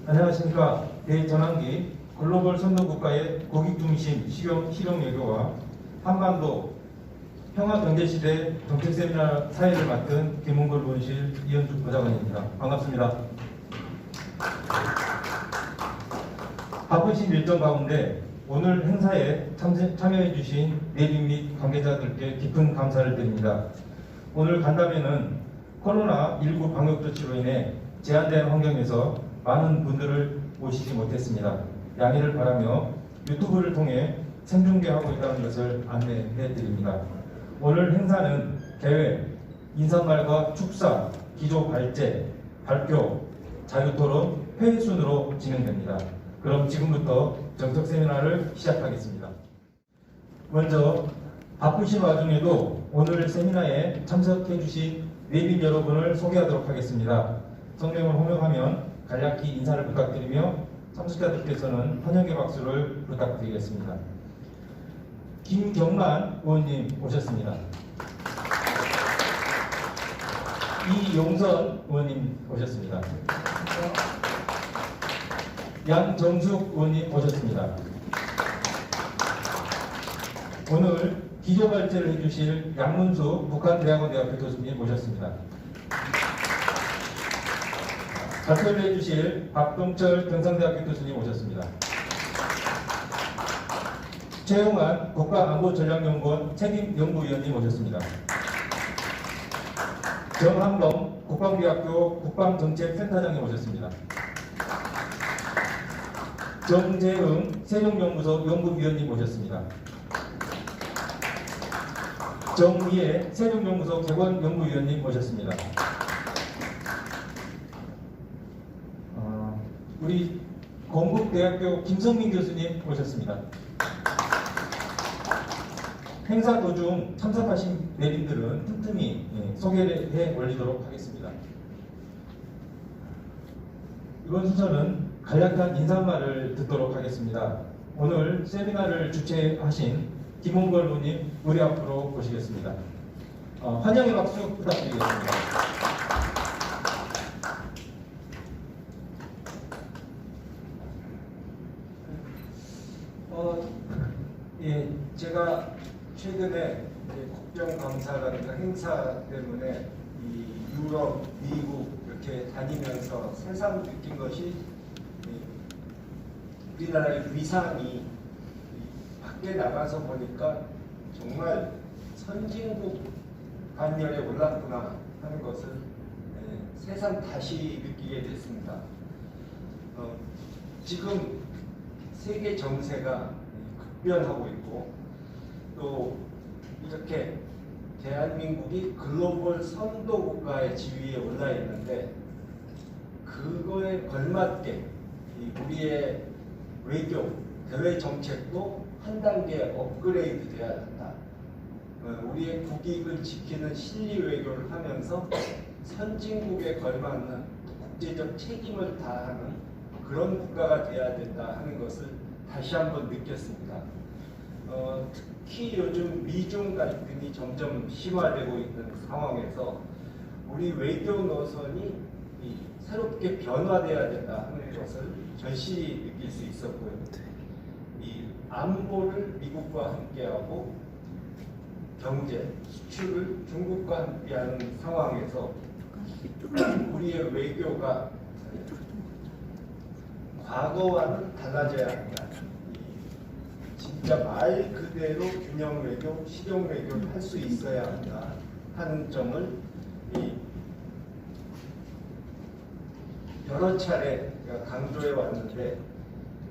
안녕하십니까. 대전환기 글로벌 선도국가의 고객중심 실용 외교와 한반도 평화경제시대 정책세미나 사회를 맡은 김홍걸 본실 이현주 보좌관입니다. 반갑습니다. 바쁘신 일정 가운데 오늘 행사에 참여해주신 내빈 및 관계자들께 깊은 감사를 드립니다. 오늘 간담회는 코로나19 방역조치로 인해 제한된 환경에서 많은 분들을 모시지 못했습니다. 양해를 바라며 유튜브를 통해 생중계하고 있다는 것을 안내해 드립니다. 오늘 행사는 개회, 인사말과 축사, 기조 발제, 발표, 자유토론, 회의 순으로 진행됩니다. 그럼 지금부터 정책 세미나를 시작하겠습니다. 먼저 바쁘신 와중에도 오늘 세미나에 참석해 주신 내빈 여러분을 소개하도록 하겠습니다. 성명을 호명하면 간략히 인사를 부탁드리며 참석자들께서는 환영의 박수를 부탁드리겠습니다. 김경만 의원님 오셨습니다. 이용선 의원님 오셨습니다. 양정숙 의원님 오셨습니다. 오늘 기조발제를 해주실 양문수 북한대학원대학교 교수님 모셨습니다. 발표를 해주실 박동철 경상대학교 교수님 오셨습니다. 최용환 국가안보전략연구원 책임연구위원님 오셨습니다. 정한범 국방대학교 국방정책센터장님 오셨습니다. 정재흥 세종연구소 연구위원님 오셨습니다. 정미애 세종연구소 개원연구위원님 모셨습니다. 우리 건국대학교 김성민 교수님 모셨습니다. 행사 도중 참석하신 내빈들은 틈틈이 소개를 해 올리도록 하겠습니다. 이번 순서는 간략한 인사말을 듣도록 하겠습니다. 오늘 세미나를 주최하신 김홍걸 의원님 우리 앞으로 모시겠습니다. 환영의 박수 부탁드리겠습니다. 제가 최근에 국정감사라든가 행사 때문에 이 유럽, 미국 이렇게 다니면서 새삼 느낀 것이 우리나라의 위상이 밖에 나가서 보니까 정말 선진국 반열에 올랐구나 하는 것을 새삼 다시 느끼게 됐습니다. 지금 세계 정세가 급변하고 있고 또 이렇게 대한민국이 글로벌 선도국가의 지위에 올라 있는데 그거에 걸맞게 우리의 외교, 대외 정책도 한 단계 업그레이드 돼야 된다. 우리의 국익을 지키는 실리 외교를 하면서 선진국에 걸맞는 국제적 책임을 다하는 그런 국가가 돼야 된다 하는 것을 다시 한번 느꼈습니다. 특히 요즘 미중 갈등이 점점 심화되고 있는 상황에서 우리 외교 노선이 새롭게 변화돼야 된다 하는 것을 절실히 느낄 수 있었고요. 이 안보를 미국과 함께하고 경제, 수출을 중국과 함께하는 상황에서 우리의 외교가 과거와는 달라져야 한다. 진짜 말 그대로 균형 외교, 실용 외교를 할 수 있어야 한다 하는 점을 여러 차례 강조해 왔는데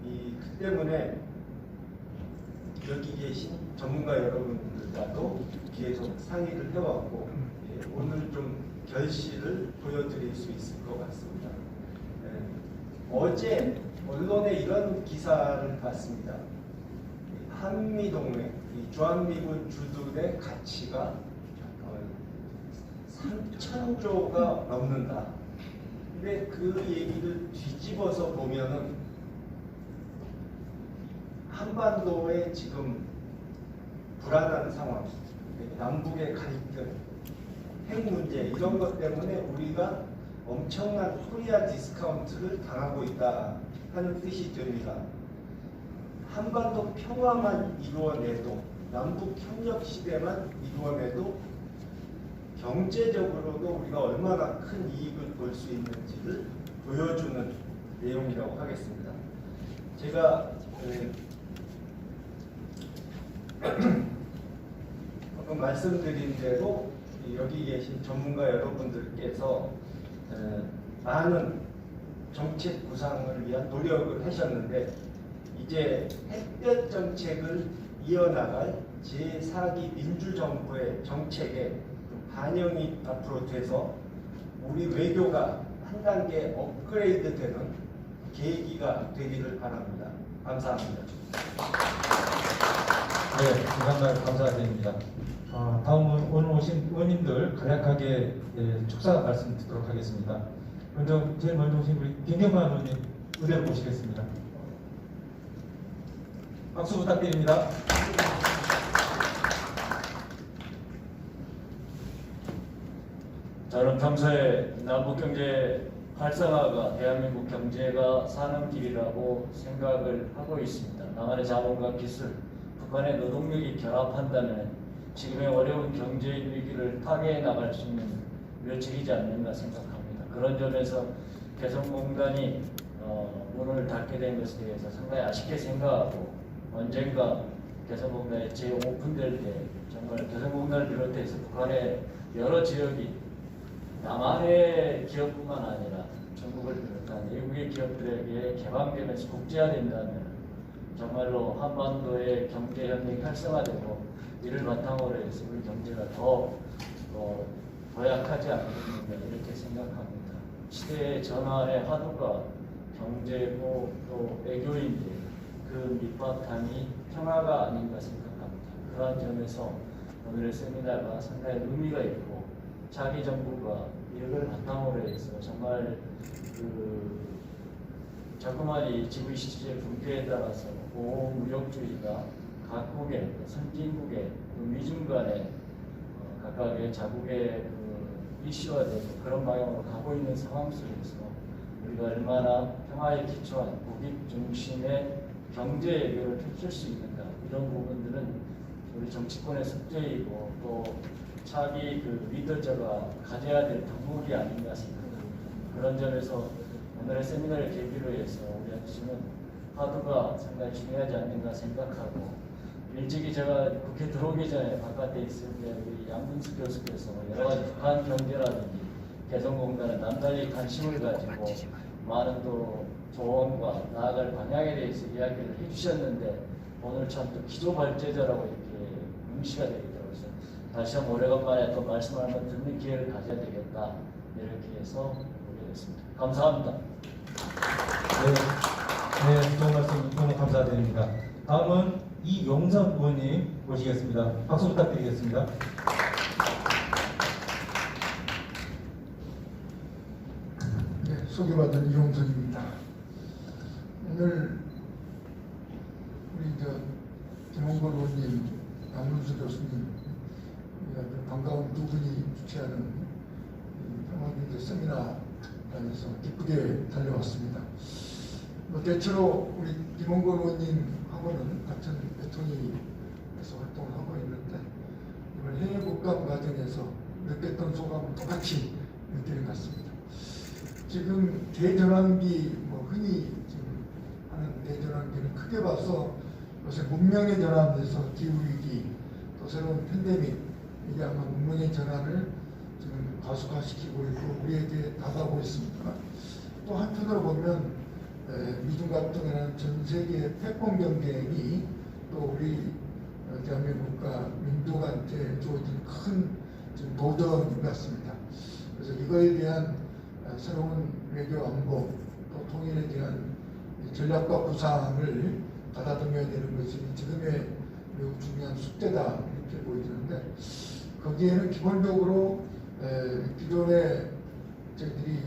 그 때문에 여기 계신 전문가 여러분들과도 계속 상의를 해왔고 오늘 좀 결실을 보여드릴 수 있을 것 같습니다. 어제 언론에 이런 기사를 봤습니다. 한미동맹, 주한미군 주둔의 가치가 3,000조가 넘는다. 근데 그 얘기를 뒤집어서 보면은 한반도의 지금 불안한 상황, 남북의 갈등, 핵 문제 이런 것 때문에 우리가 엄청난 코리아 디스카운트를 당하고 있다 하는 뜻이 됩니다. 한반도 평화만 이루어내도, 남북 협력 시대만 이루어내도 경제적으로도 우리가 얼마나 큰 이익을 볼 수 있는지를 보여주는 내용이라고 하겠습니다. 제가 방금 말씀드린 대로 여기 계신 전문가 여러분들께서 많은 정책 구상을 위한 노력을 하셨는데, 이제 햇볕 정책을 이어나갈 제4기 민주정부의 정책에 반영이 앞으로 돼서 우리 외교가 한 단계 업그레이드 되는 계기가 되기를 바랍니다. 감사합니다. 네, 감사합니다. 감사드립니다. 다음은 오늘 오신 의원님들 간략하게 축사 말씀 듣도록 하겠습니다. 제일 먼저 오신 우리 김경만 의원님 의뢰를 모시겠습니다. 박수 부탁드립니다. 저는 평소에 남북경제 활성화가 대한민국 경제가 사는 길이라고 생각을 하고 있습니다. 남한의 자본과 기술, 북한의 노동력이 결합한다면 지금의 어려운 경제 위기를 타개해 나갈 수 있는 묘책이지 않는가 생각합니다. 그런 점에서 개성공단이 문을 닫게 된 것에 대해서 상당히 아쉽게 생각하고, 언젠가 개성공단이 재오픈될 때 정말 개성공단을 비롯해서 북한의 여러 지역이 남한의 기업뿐만 아니라 중국을 비롯한 외국의 기업들에게 개방되면서 국제화된다면 정말로 한반도의 경제 협력이 활성화되고, 이를 바탕으로 해서 우리 경제가 더 도약하지 않겠는가 이렇게 생각합니다. 시대의 전환의 화두가 경제고 또 외교인데 그 밑바탕이 평화가 아닌가 생각합니다. 그러한 점에서 오늘의 세미나가 상당히 의미가 있고, 자기 정부가 이를 바탕으로 해서 정말 자꾸만 이 지구 시대의 분배에 따라서 보호무역주의가 각국의 선진국의 미중 간에 각각의 자국의 이슈화되고 그런 방향으로 가고 있는 상황 속에서 우리가 얼마나 평화에 기초한 국익 중심의 경제 외교를 펼칠 수 있는가, 이런 부분들은 우리 정치권의 숙제이고 또 차기 리더자가 가져야 될 덕목이 아닌가 생각합니다. 그런 점에서 오늘의 세미나를 계기로 해서 우리한테는 화두가 상당히 중요하지 않는가 생각하고, 일찍이 제가 국회 들어오기 전에 바깥에 있을 때 우리 양문수 교수께서 여러 가지 북한 경제라든지 개성공단에 남달리 관심을 가지고 많은 또 조언과 나아갈 방향에 대해서 이야기를 해주셨는데, 오늘 참 또 기조발제자라고 이렇게 응시가 되겠더라고요. 다시 한번 오래간만에 또 말씀을 한번 듣는 기회를 가져야 되겠다, 이렇게 해서 오게 됐습니다. 감사합니다. 네, 좋은 말씀 너무 감사드립니다. 다음은 이용선 의원님 모시겠습니다. 박수 부탁드리겠습니다. 네, 소개받은 이용선입니다. 오늘 우리 김홍걸 의원님, 양문수 교수님, 아주 반가운 두 분이 주최하는 평화경제 세미나에서 기쁘게 달려왔습니다. 대체로 우리 김홍걸 의원님하고는 같은 배통위에서 활동을 하고 있는데, 이번 해외 국감 과정에서 느꼈던 소감은 똑같이 느끼는 것 같습니다. 지금 대전환기, 흔히 지금 하는 대전환기는 크게 봐서 요새 문명의 전환에서 기후위기, 또 새로운 팬데믹, 이게 아마 문명의 전환을 지금 가속화시키고 있고 우리에게 다가오고 있습니다. 또 한편으로 보면 미중 갈등이라는 전 세계의 패권 경쟁이 또 우리 대한민국과 민족한테 주어진 큰 도전인 것 같습니다. 그래서 이거에 대한 새로운 외교 안보, 또 통일에 대한 전략과 구상을 가다듬어야 되는 것이 지금의 매우 중요한 숙제다, 이렇게 보여지는데, 거기에는 기본적으로 기존에 저희들이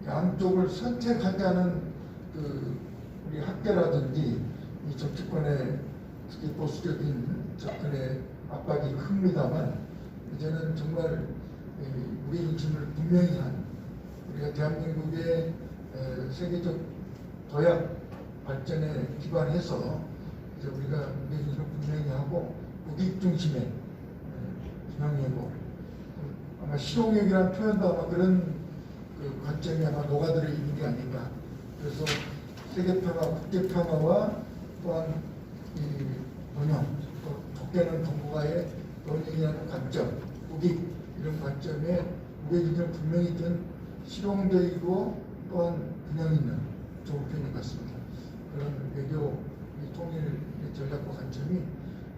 양쪽을 선택하자는 우리 학계라든지 이 정치권의 특히 보수적인 접근의 압박이 큽니다만, 이제는 정말 우리 중심을 분명히 한 우리 우리가 대한민국의 세계적 도약 발전에 기반해서 이제 우리가 무게중심을 분명히 하고 국익 중심의 균형이고 아마 실용력이라는 표현도 아마 그런 그 관점이 아마 녹아들어 있는 게 아닌가. 그래서 세계 평화, 국제 평화와 또한 이 번영, 또 독재는 동북아의 번영이라는 관점, 국익 이런 관점에 무게중심을 분명히 든 실용적이고 또한 균형 있는 좋은 표현인 것 같습니다. 그런 외교 통일 전략과 관점이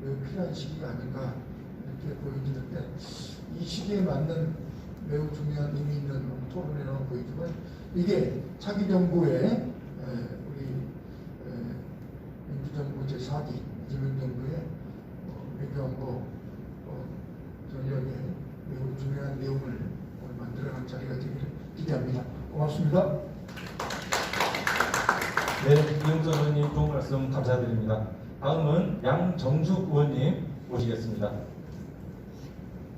매우 필요한 시기가 아닌가 이렇게 보여지는데 이 시기에 맞는 매우 중요한 의미 있는 토론이라고 보이지만 이게 차기 정부의 우리 민주정부 제4기 이재명 정부의 외교안보 전략에 매우 중요한 내용을 오늘 만들어간 자리가 되기를 기대합니다. 고맙습니다. 네, 이용선 의원님 좋은 말씀 감사드립니다. 다음은 양정숙 의원님 모시겠습니다.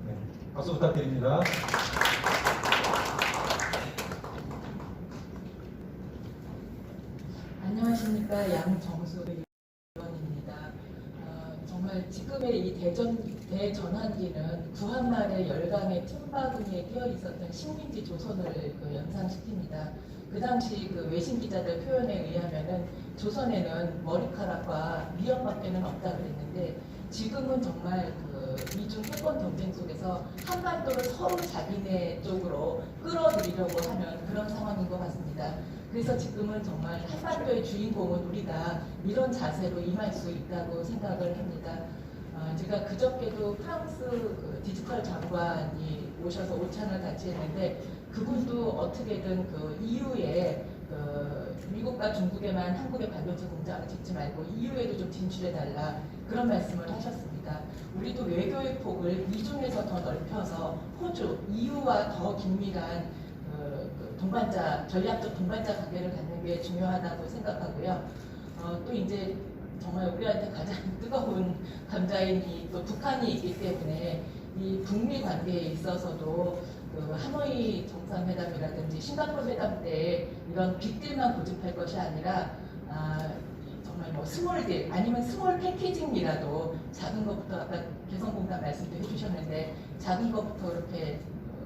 네, 박수 부탁드립니다. 안녕하십니까, 양정숙 의원입니다. 정말 지금의 이 대전환기는 구한말의 열강의 틈바구니에 끼어 있었던 식민지 조선을 연상시킵니다. 그 당시 외신 기자들 표현에 의하면은 조선에는 머리카락과 미역밖에는 없다 그랬는데 지금은 정말 미중 패권 경쟁 속에서 한반도를 서로 자기네 쪽으로 끌어들이려고 하는 그런 상황인 것 같습니다. 그래서 지금은 정말 한반도의 주인공은 우리다 이런 자세로 임할 수 있다고 생각을 합니다. 제가 그저께도 프랑스 디지털 장관이 오셔서 오찬을 같이 했는데 그분도 어떻게든 EU에 미국과 중국에만 한국의 반도체 공장을 짓지 말고 EU에도 좀 진출해달라 그런 말씀을 하셨습니다. 우리도 외교의 폭을 이중에서 더 넓혀서 호주, EU와 더 긴밀한 동반자, 전략적 동반자 관계를 갖는 게 중요하다고 생각하고요. 또 이제 정말 우리한테 가장 뜨거운 감자인 또 북한이 있기 때문에 이 북미 관계에 있어서도 하노이 정상회담이라든지 싱가포르 회담 때 이런 빅딜만 고집할 것이 아니라 정말 뭐 스몰딜 아니면 스몰 패키징이라도 작은 것부터 아까 개성공단 말씀도 해주셨는데 작은 것부터 이렇게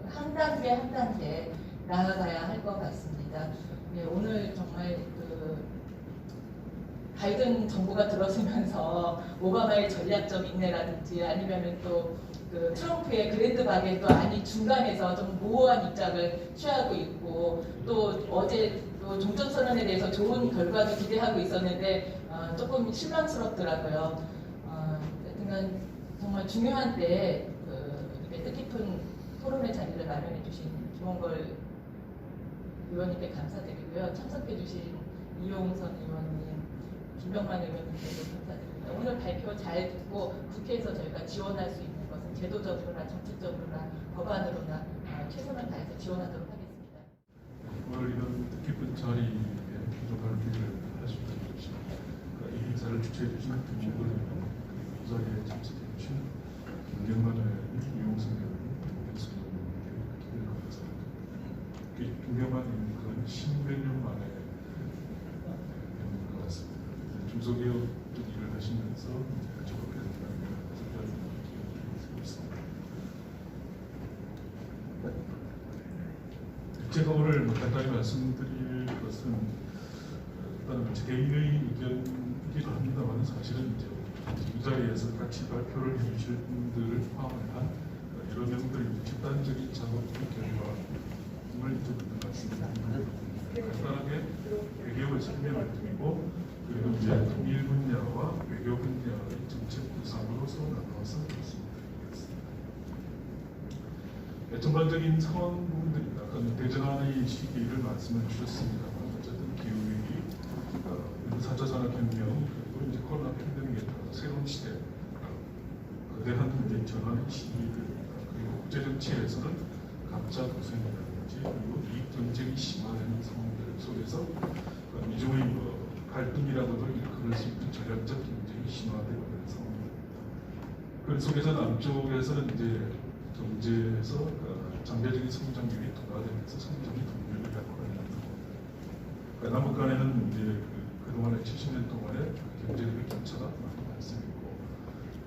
한 단계 한 단계 나아가야 할 것 같습니다. 네, 오늘 정말 바이든 정부가 들어서면서 오바마의 전략적 인내라든지 아니면은 또 트럼프의 그랜드 바겐도 아니 중간에서 좀 모호한 입장을 취하고 있고 또 어제 또 종전선언에 대해서 좋은 결과도 기대하고 있었는데 조금 실망스럽더라고요. 하여튼 정말 중요한 때 이렇게 뜻깊은 토론의 자리를 마련해 주신 조원걸 의원님께 감사드리고요. 참석해 주신 이용선 의원님, 김병만 의원님께도 감사드립니다. 오늘 발표 잘 듣고 국회에서 저희가 지원할 수 있는 것은 제도적으로나 정책적으로나 법안으로나 최선을 다해서 지원하도록 하겠습니다. 오늘 이런 뜻깊은 자리에 부족한 기회를 하시고 주신 이 행사를 주최해 주신 김용걸 의원, 이 자리에 참석해 주신 김경만 의원, 이용선 의원, 윤석열 의원님께 기회를 감사합니다. 김경만 의원은 10몇 년 만에 뵙는 것 같습니다. 중소기업 일을 하시면서 적극해서 제가 오늘 간단히 말씀드릴 것은 일단 제 개인의 의견이기도 합니다만 사실은 이제 이 자리에서 같이 발표를 해주실 분들을 포함한 여러 명들의 집단적인 작업 결과를 듣는 말씀드립니다. 간단하게 외교의 설명을 드리고 그리고 이제 통일 분야와 외교 분야의 정책 구상으로서 나눠서 말씀드리겠습니다. 전반적인 상황 부분들입니다. 아까 대전환의 시기를 말씀을 주셨습니다만 어쨌든 기후위기, 4차 산업혁명, 그리고 이제 코로나 팬데믹에 따라서 새로운 시대, 거대한 이제 전환의 시기들입니다. 그리고 국제정치에서는 가짜 도생이라든지 그리고 이익 경쟁이 심화되는 상황들 속에서 미중의 갈등이라고도 일컬을 수 있는 전략적 경쟁이 심화되고 있는 상황입니다. 그 속에서 남쪽에서는 이제 경제에서 장대적인 성장률이 둔화되면서 성장이 동력을 약화하는 그러니까 남북 간에는 이제 그동안에 70년 동안에 경제적인 격차가 많이 발생했고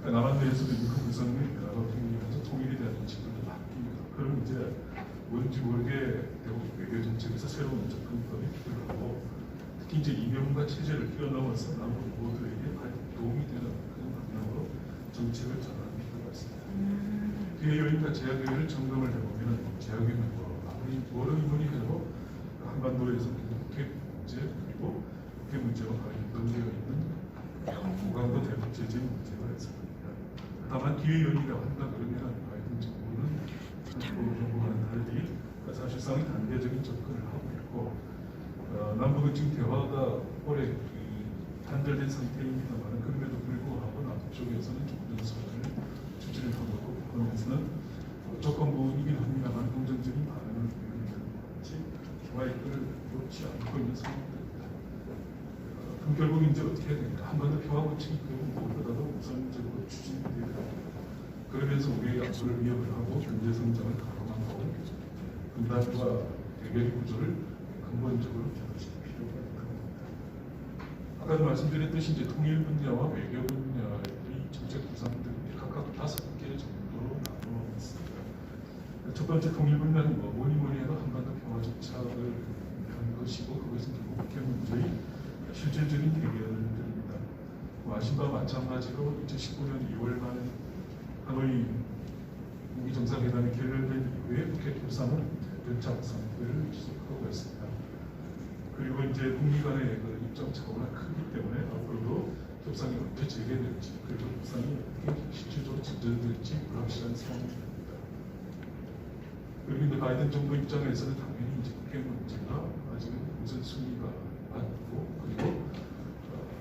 그러니까 남한 내에서도 이 구성의 변화가 생기면서 통일에 대한 인식도 바뀝니다. 그럼 이제 뭔지 모르게 대북 외교 정책에서 새로운 접근법이 필요하고 특히 이제 이명과 체제를 뛰어넘어서 남북 모두에게 도움이 되는 그런 방향으로 정책을 전환하는 필요가 있습니다. 기회 요인과 제약 요인을 점검을 해보면 제약 요인은 아무리 뭐니 해도 한반도에서 국회 문제 그리고 국회 문제와 관련되어 있는 고강도 대북 제재 문제가 있습니다. 다만 기회 요인이라고 한다 그러면 바이든 정부는 한국 정부와는 달리 사실상 단계적인 접근을 하고 있고 남북은 지금 대화가 오래 단절된 상태입니다만 그럼에도 불구하고 남북 쪽에서는 종전선언을 추진을 하고 있고 북한에서는 조건부이긴 합니다만 긍정적인 반응을 보이는지 평화의끈을 놓지 않고 있는 상황입니다. 그럼 결국 이제 어떻게 해야 됩니까? 한반도 평화 원칙이 무엇보다도 우선적으로 추진이 되어야 됩니다. 그러면서 우리의 약속을 위협을 하고 경제 성장을 가로막고 분단과 대결 구조를 근본적으로 변화시킬 필요가 있다고 합니다. 아까도 말씀드렸듯이 이제 통일 분야와 외교 분야의 정책 구상들이 각각 5개 정도로 나누어 있습니다. 첫 번째 통일 분야는 뭐니 해도 한반도 평화 정착을 한 것이고 그것은 결국 국회 문제의 실질적인 해결들입니다. 아신 바와 마찬가지로 2019년 2월 말 하노이 북미 정상회담이 결렬된 이후에 북핵 협상은 연착 상태를 지속하고 있습니다. 그리고 이제 북미 간의 그 입장 차고가 크기 때문에 앞으로도 협상이 언제 재개될지 그리고 협상이 어떻게 실질적으로 진전될지 불확실한 상황입니다. 그리고 이제 바이든 정부 입장에서는 당연히 이제 북핵 문제가 아직은 우선순위가 아니고 그리고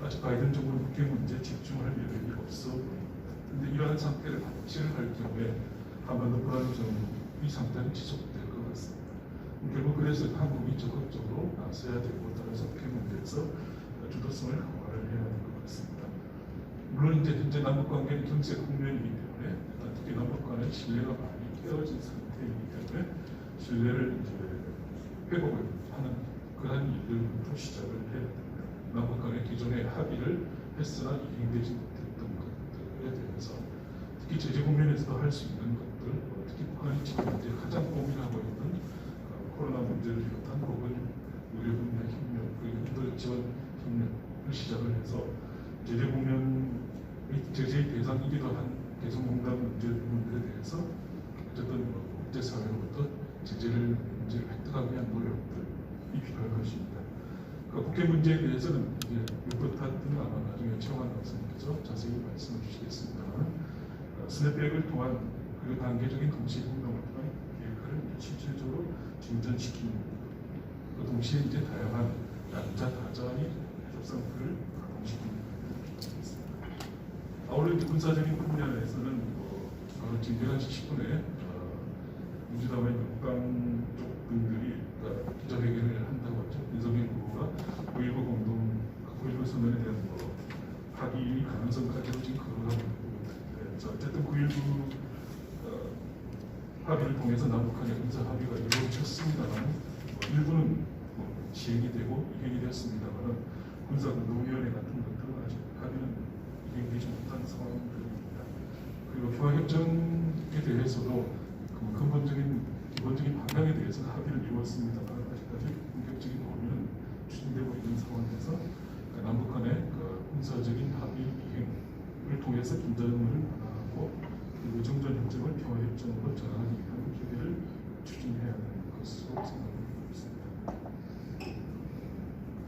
아직 바이든 정부는 북핵 문제에 집중할 여력이 없어 보입니다. 그런데 이러한 상태를 방치를 할 경우에 한반도 불안정의 상태는 지속될 것 같습니다. 결국 그래서 한국이 적극적으로 나서야 되고 따라서 북핵 문제에서 주도성을 강화를 해야 될 것 같습니다. 물론 이제 현재 남북 관계는 경제 국면이기 때문에 특히 남북 간의 신뢰가 많이 깨어진 상태이기 때문에 신뢰를 이제 회복을 하는 그러한 일들부터 시작을 해야 됩니다. 남북 간의 기존의 합의를 했으나 이행되지 못했던 것들에 대해서 특히 제재 국면에서도 할 수 있는 것들, 특히 북한이 지금 이제 가장 고민하고 있는 코로나 문제를 비롯한 혹은 의료 분야 협력, 그리고 인도 지원 협력을 시작을 해서 제재 국면 제재의 대상이기도 한 개성공단 문제에 대해서 어쨌든 국제사회로부터 문제를 획득하기 위한 노력들이 필요할 것입니다. 그 북핵 문제에 대해서는 이제 몇번탄 아마 나중에 최영환 박사님께서 자세히 말씀을 주시겠습니다만 스냅백을 통한 그리고 단계적인 동시 행동을 통한 계획을 실질적으로 진전시키는 그 동시에 이제 다양한 양자 다자의 협상들을 가동시키는 것입니다. 아울러 군사적인 분야에서는 지금 11시 10분에 민주당의 육당 쪽 분들이 기자회견을 한다고 하죠. 윤석열 후보가 9.19 공동 9.19 선언에 대한 합의 가능성까지도 지금 거론하고 있는 부분인데 어쨌든 9.19 합의를 통해서 남북한의 군사 합의가 이루어졌습니다만 일부는 시행이 되고 이행이 되었습니다만 군사노동위원회 같은 것들은 아직 합의는 이행되지 못한 상황입니다. 그리고 평화협정에 대해서도 근본적인 기본적인 방향에 대해서는 합의를 이루었습니다만 아직까지 본격적인 논의는 추진되고 있는 상황에서 남북 간의 군사적인 합의 이행을 통해서 긴장을 완화하고 그리고 정전협정을 평화협정으로 전환하기 위한 기회를 추진해야 되는 것으로 생각하고 있습니다.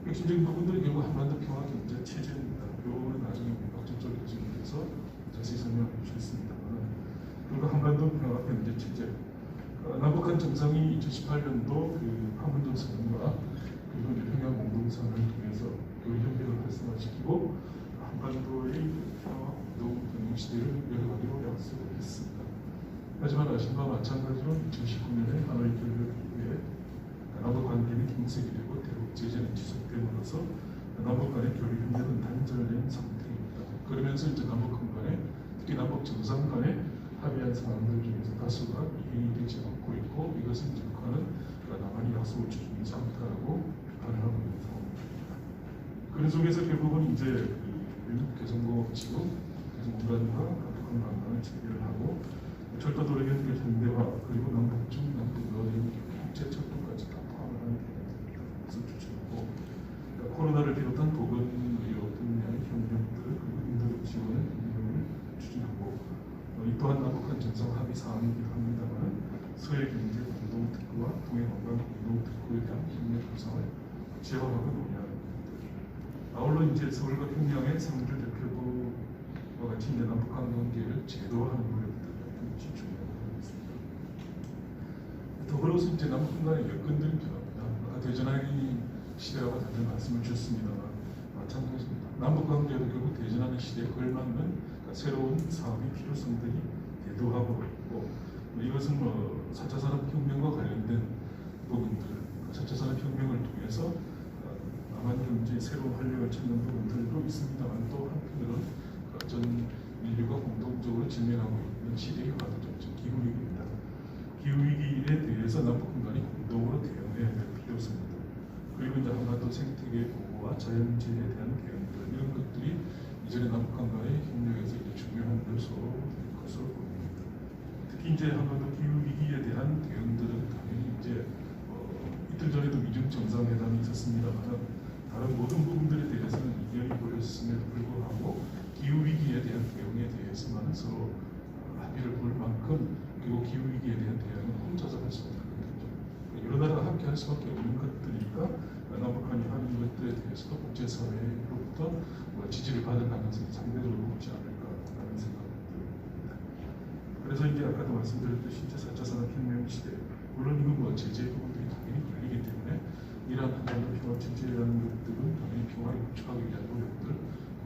핵심적인 부분들은 결국 한반도 평화 경제 체제입니다. 이거는 나중에 박준철 교수님께서 자세히 설명해 주셨습니다만 그리고 한반도 평화 경제 체제 남북한 정상이 2018년도 그 판문점 선언과 그리고 평양 공동선언을 통해서 교류 협력을 활성화시키고 한반도의 평화 운동 시대를 열어가기로 약속을 했습니다. 하지만 아신 바와 마찬가지로 2019년에 하노이 결렬 이후에 남북 관계는 경색이 되고 대북 제재는 지속됨으로써 남북 간의 교류 협력은 단절된 상태입니다. 그러면서 이제 남북 간에 특히 남북 정상 간의 합의한 사항들 중에서 다수가 이행이 되지 않고 있고 이것은 북한은 남한이 약속을 지키지 않다고 비판을 하고 있는 상황입니다. 그런 속에서 결국은 이제 미국 개성공업지구 개성공단과 북한 관광을 재개를 하고 철도도로 연결 현대화 그리고 남북중 남북 국제철도까지 다 포함을 하는 것을 추진하고 코로나를 비롯한 보건 의료 분야의 협력들 그리고 인도적 지원의 협력을 추진하고 이 또한 남북한 정상 합의 사항이기도 합니다만 서해 경제 공동 특구와 동해 관광 공동 특구에 대한 협력 구상을 재확하고 논의합니다. 아울러 이제 서울과 평양의 상주 대표부와 같이 이제 남북한 관계를 제도화하는 노력들 같은 것이 중요하다고 있습니다. 더불어서 이제 남북 간의 여건들이 필요합니다. 아까 대전하기 시대와 다들 말씀을 주셨습니다만 마찬가지입니다. 남북 관계도 결국 대전하는 시대에 걸맞는 새로운 사업의 필요성들이 대두하고 있고 이것은 4차 산업혁명과 관련된 부분들, 4차 산업혁명을 통해서 남한 경제의 새로운 활력을 찾는 부분들도 있습니다만 또 한편으로는 전 인류가 공동적으로 직면하고 있는 시대의 화두점, 기후위기입니다. 기후위기에 대해서 남북 간이 공동으로 대응해야 될 필요성입니다. 그리고 이제 한반도 생태계 보호와 자연재해에 대한 대응들 이런 것들이 이전에 남북 간의 협력에서 이제 중요한 요소로 될 것으로 보입니다. 특히 이제 한반도 기후위기에 대한 대응들은 당연히 이제 이틀 전에도 미중 정상회담이 있었습니다만 다른 모든 부분들에 대해서는 이견이 보였음에도 불구하고 기후위기에 대한 대응에 대해서만 서로 합의를 볼 만큼 그리고 기후위기에 대한 대응은 혼자서 할 수 없는 거죠. 여러 나라가 함께 할 수밖에 없는 것들이니까 남북한이 하는 것들에 대해서도 국제사회로부터 지지를 받을 가능성이 상대적으로 높지 않을까라는 생각이 듭니다. 그래서 이제 아까도 말씀드렸듯이 이제 4차 산업혁명 시대 물론 이건 제재 부분들이 당연히 걸리기 때문에 이러한 한반도 평화 체제라는 것들은 당연히 평화를 구축하기 위한 노력들,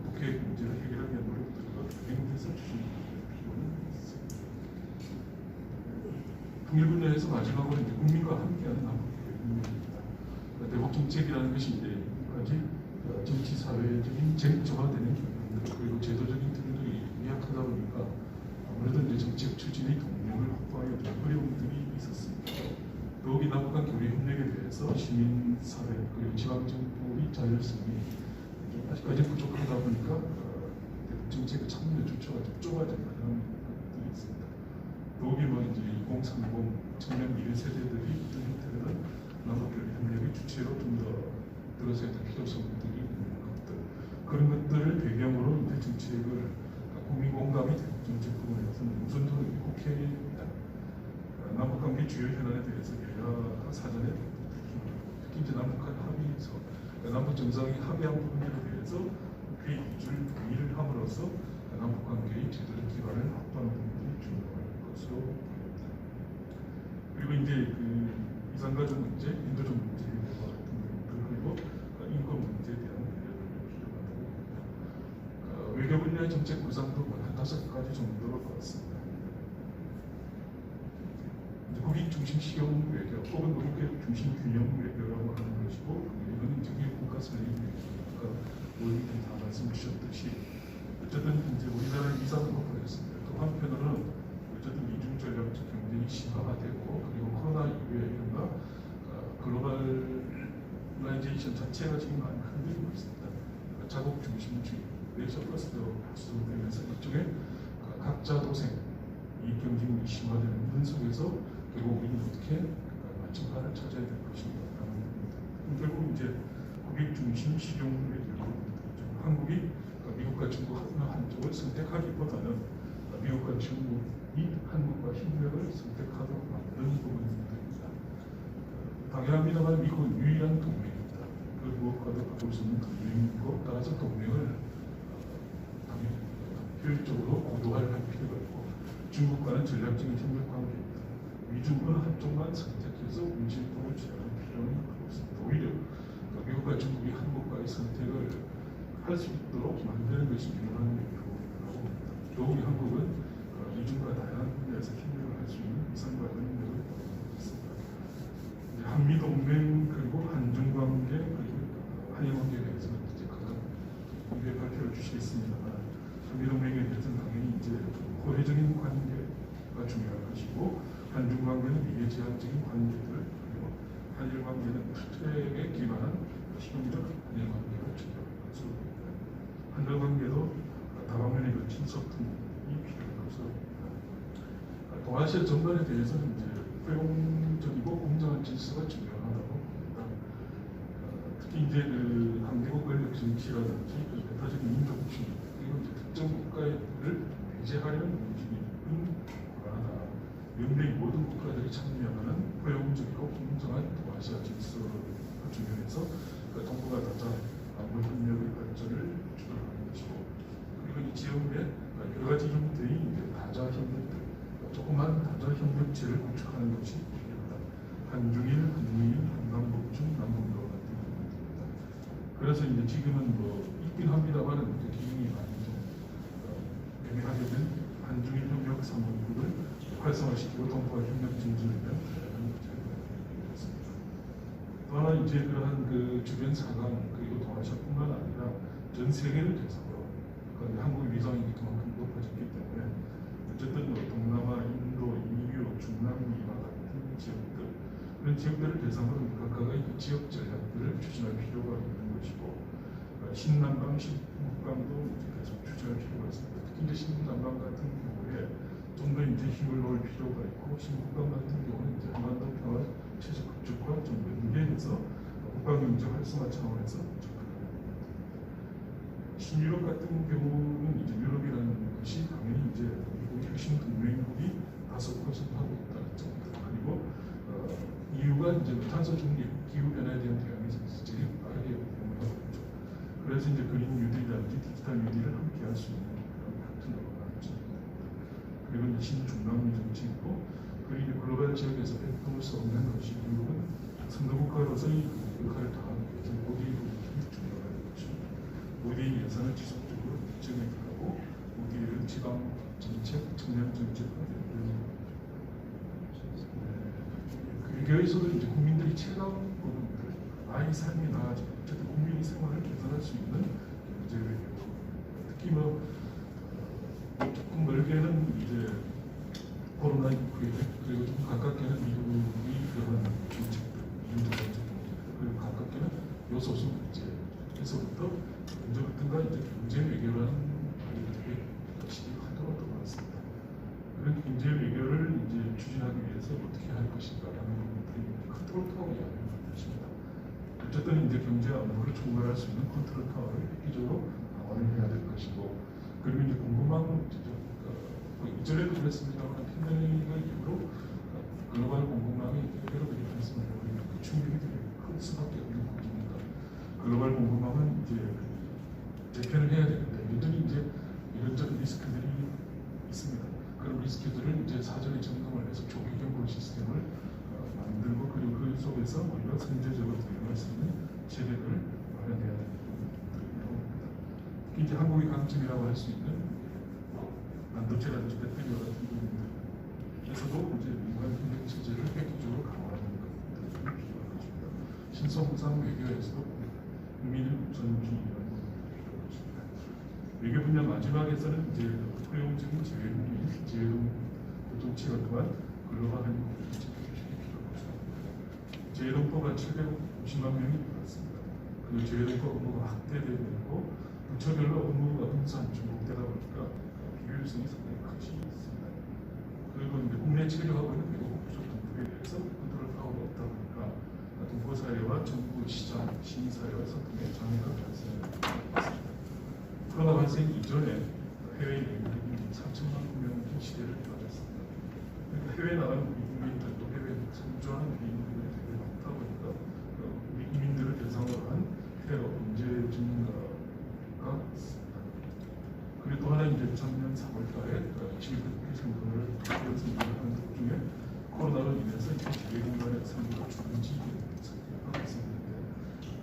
북핵 문제를 해결하기 위한 노력들과 병행돼서 추진하는 필요는 있습니다. 통일분야에서 마지막으로 이제 국민과 함께하는 남북협력입니다. 대북 정책이라는 것이 이제 여기까지 정치 사회적인 쟁점화되는 경향들 그리고 제도적인 틀들이 미약하다 보니까 아무래도 이제 정책 추진의 동력을 확보하기가 좀 어려움들이 있었습니다. 더욱이 남북한 교류 협력에 대해서 시민사회 그리고 지방정부의 자율성이 좀 아직까지 부족하다 보니까 대북 정책의 참여 주체가 좀 좁아진다는 것들이 있습니다. 더욱이 이제 2030 청년 미래 세대들이 어떤 형태로는 남북 교류 협력의 주체로 좀 더 들어서야 될 필요성들이 있는 것들 그런 것들을 배경으로 이제 정책을 국민 공감이 되는 정책 부분에서는 우선적으로 국회에 남북관계 주요 현안에 대해서 여야가 사전에 특히 이제 남북한 합의서 남북 정상이 합의한 부분에 대해서 국회 이주를 동의를 함으로써 남북관계의 제도적 기반을 확보하는 부분들이 중요할 것으로 보입니다. 그리고 이제 이산가족 문제, 인도적 문제와 같은 부분들 그리고 인권 문제에 대한 배려를 필요하다고 봅니다. 외교 분야의 정책 구상도 한 5가지 정도로 봤습니다. 국익 중심 실용 외교 혹은 국익 중심 균형 외교라고 하는 것이고 이거는 이제 국가 설립 외교가 모두 다 말씀 주셨듯이 어쨌든 이제 우리나라의 위상은 높아졌습니다. 또 한편으로는 어쨌든 이중 전략적 경쟁이 심화되고 그리고 코로나 이후에 이른바 글로벌라이제이션 자체가 지금 많이 흔들리고 있습니다. 자국 중심주의, 내셔 퍼스트로 구성되면서 일종의 각자 도생, 이익 경쟁이 심화되는 현 속에서 결국 우리는 어떻게 맞춤판을 찾아야 될 것인가 라는 부분입니다. 결국 이제 국익 중심 실용 외교로 한국이 미국과 중국 한쪽을 선택하기보다는 미국과 중국이 한국과 협력을 선택하도록 만드는 부분입니다. 당연합니다만 미국은 유일한 동맹입니다. 그 무엇과도 바꿀 수 없는 동맹이고 따라서 동맹을 당연히 효율적으로 고도화할 필요가 있고 중국과는 전략적인 협력 관계입니다. 미중은 한쪽만 선택해서 운신법을 취하는 필요는 없습니다. 오히려 미국과 중국이 한국과의 선택을 할 수 있도록 만드는 것이 필요한 외교라고 봅니다. 더욱이 한국은 미중과 다양한 분야에서 협력을 할 수 있는 이상과 능력을 보이고 있습니다. 한미동맹 그리고 한중관계 그리고 한일관계에 대해서는 이제 각각 후에 발표를 주시겠습니다만 한미동맹에 대해서는 당연히 이제 호혜적인 관계 중요한 것이고, 한중 관계는 미래 제한적인 관계들, 그리고 한일 관계는 틀에 기반한 실용적 한일 관계가 중요한 것으로 보입니다. 한일 관계도 다방면에 걸친 소통이 필요한 것으로 보입니다. 동아시아 전반에 대해서는 이제 포용적이고 공정한 질서가 중요하다고 봅니다. 특히 이제 그 한국 권력 정치라든지 배타적인 민족주의 그리고 이제 특정 국가를 배제하려는 움직임은 불안하다. 연맹 모든 국가들이 참여하는 포용적이고 공정한 동아시아 질서가 중요해서 동북아 다자 안보 협력의 발전을 주도하는 것이고, 그리고 이 지역 내 여러 가지 형태의 다자 협력들, 조그만 다자 협력체를 구축하는 것이 필요하다. 한중일, 한미일, 한남북중, 남북로 같은 부분입니다. 그래서 이제 지금은 뭐 있긴 합니다만은 기능이 많이 좀 애매하게 된 한중일 협력 3원국을 활성화시키고 동북아 협력 증진을 위한 문제가 있습니다. 또 하나 이제 그러한 그 주변 사강 그리고 동아시아뿐만 아니라 전 세계를 대상으로 한국의 위상이 그만큼 높아졌기 때문에 어쨌든 뭐 동남아, 인도, 인류, 중남미와 같은 지역들 그런 지역들을 대상으로 각각의 그 지역 전략들을 추진할 필요가 있는 것이고, 신남방, 신북방도 계속 추진할 필요가 있습니다. 특히 이제 신남방 같은 경우에 좀 더 이제 힘을 놓을 필요가 있고, 신북방 같은 경우는 이제 한반도 평화 체제 구축과 좀 연계해서 국방경제 활성화 차원에서 접근합니다. 신유럽 같은 경우는 이제 유럽이라는 것이 당연히 이제 미국의 핵심 동맹국이 다소 고집하고 있다는 점, 그리고 EU가 이제 탄소 중립, 기후 변화에 대한 대응이 제일 빠르게 대응하고 있죠. 그래서 이제 그린 뉴딜이라든지 디지털 뉴딜을 함께 할 수 있는 그런 파트너가 많죠. 그리고 이제 신중남미 정치이고, 그리고 글로벌 지역에서 배통을 수 없는 것이 미국은 선도국가로서의 역할을 다하는 것은 ODA 부분이 중요한 것이고, ODA 예산을 지속적으로 증액하고 ODA를 지방 정책, 청년 정책과 외교에서도 이제 국민들이 체감 부분들, 아이 삶이 나아지고 어쨌든 국민의 생활을 개선할 수 있는 경제 외교, 특히 뭐 조금 멀게는 이제 코로나 이후에, 그리고 좀 가깝게는 미국의 그런 정책들, 민주 정책, 그리고 가깝게는 요소수 문제에서부터 언제부턴가 이제 경제 외교라는 되게 시기가 하도록 들어왔습니다. 그런 경제 외교를 이제 추진하기 위해서 어떻게 할 것인가라는 부분들이 컨트롤 타워 이야기를 것입니다. 어쨌든 이제 경제 안보를 총괄할 수 있는 컨트롤 타워를 획기적으로 강화를 해야 될 것이고, 그리고 이제 궁금한 문제죠. 이전에도 그랬습니다만 팬데믹 이후로 글로벌 공급망이 여러분이 말씀하신 그 충격이 되게 클 수밖에 없는 부분입니다. 글로벌 공급망은 이제 재편을 해야 되는데 여전히 이제 이런저런 리스크들이 있습니다. 그런 리스크들을 이제 사전에 점검을 해서 조기 경고 시스템을 만들고, 그리고 그 속에서 우리가 선제적으로 대응할 수 있는 체계들을 마련해야 되는 부분들이라고 봅니다. 특히 이제 한국의 강점이라고 할 수 있는 반도체라든지 배터리와 같은 부분들에서도 이제 민간 협력 체제를 획기적으로 강화하는 것들이 필요한 것입니다. 신성상 외교에서도 국민의 우선주의라는 부분이 필요한 것입니다. 외교 분야 마지막에서는 이제 포용적인 재외동 공동체가 그만 글로벌한 국제를 지켜주시기 필요한 것입니다. 재외동포가 750만 명이 늘었습니다. 그 재외동포 업무가 확대되고 부처별로 업무가 분산 중복되다 보니까 비효율성이 상당히 크지 있습니다. 그리고 이제 국내 체류하고 있는 외국 부족 등에 대해서 컨트롤 파워가 없다 보니까 동포 사회와 정부, 시장, 시민사회와 소통에 장애가 발생했습니다. 코로나 발생 이전에 해외 인구이 3천만 명의 시대를 맞았습니다. 그러니까 해외 나가는 우리 국민들도 해외 상주하는 우리 인구가 되게 많다 보니까 우리 국민들을 대상으로 한 해외 문제 증가가 있습니다. 그리고 또 하나 이제 작년 3월달에 지구생존을 도쿄에서 일하는 도중에 코로나로 인해서 재외공간의 상부가 줄어지 상태가 있었는데,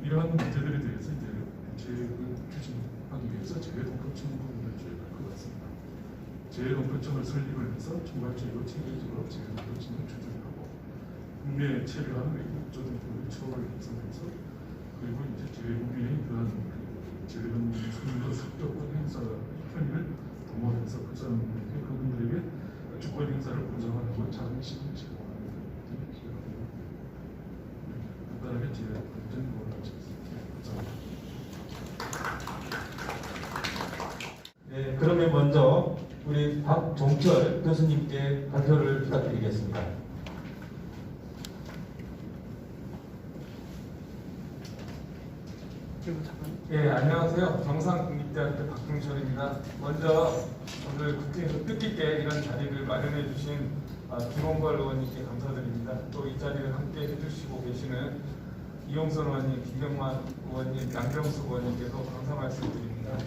이러한 문제들에 대해서 이제 대책을 추진하기 위해서 재외동포청 부분을 저희가 할 것 같습니다. 재외동포청을 설립을 해서 총괄적으로 체계적으로 재외동포청을 추진하고, 국내에 체류하는 외국조 등들을 처벌 해서, 그리고 이제 재외국민의 그런 재외동 선거 습격권 행사 편의를 도모해서 그 사람들에게 그분들에게 주권 행사를 네, 그러면 먼저 우리 박종철 교수님께 발표를 부탁드리겠습니다. 예, 안녕하세요. 경상국립대학교 박종철입니다. 먼저 오늘 국회에서 뜻깊게 이런 자리를 마련해 주신 김홍걸 의원님께 감사드립니다. 또 이 자리를 함께 해주시고 계시는 이용선 의원님, 김경만 의원님, 양병수 의원님께도 감사 말씀드립니다.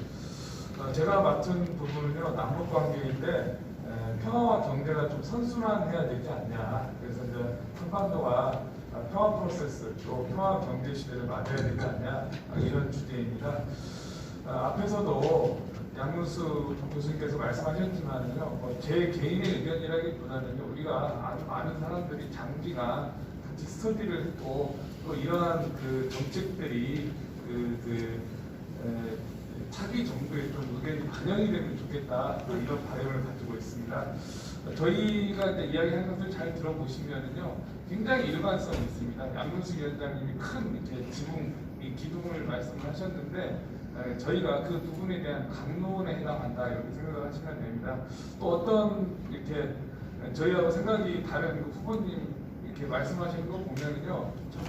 제가 맡은 부분은요, 남북 관계인데 평화와 경제가 좀 선순환해야 되지 않냐. 그래서 이제 한반도가 평화 프로세스 또 평화 경제 시대를 맞아야 되지 않냐 이런 주제입니다. 앞에서도 양문수 교수님께서 말씀하셨지만요, 제 개인의 의견이라기보다는요, 우리가 아주 많은 사람들이 장기간 같이 스터디를 했고 또 이러한 그 정책들이 차기 정부에 좀 의견이 반영이 되면 좋겠다 이런 바람을 가지고 있습니다. 저희가 이제 이야기하는 것을 잘 들어보시면은요, 굉장히 일관성이 있습니다. 양문수 위원장님이 큰 이렇게 기둥을 말씀하셨는데 저희가 그 부분에 대한 강론에 해당한다 이렇게 생각을 하시면 됩니다. 또 어떤 이렇게 저희하고 생각이 다른 그 후보님 이렇게 말씀하시는 거 보면은요, 참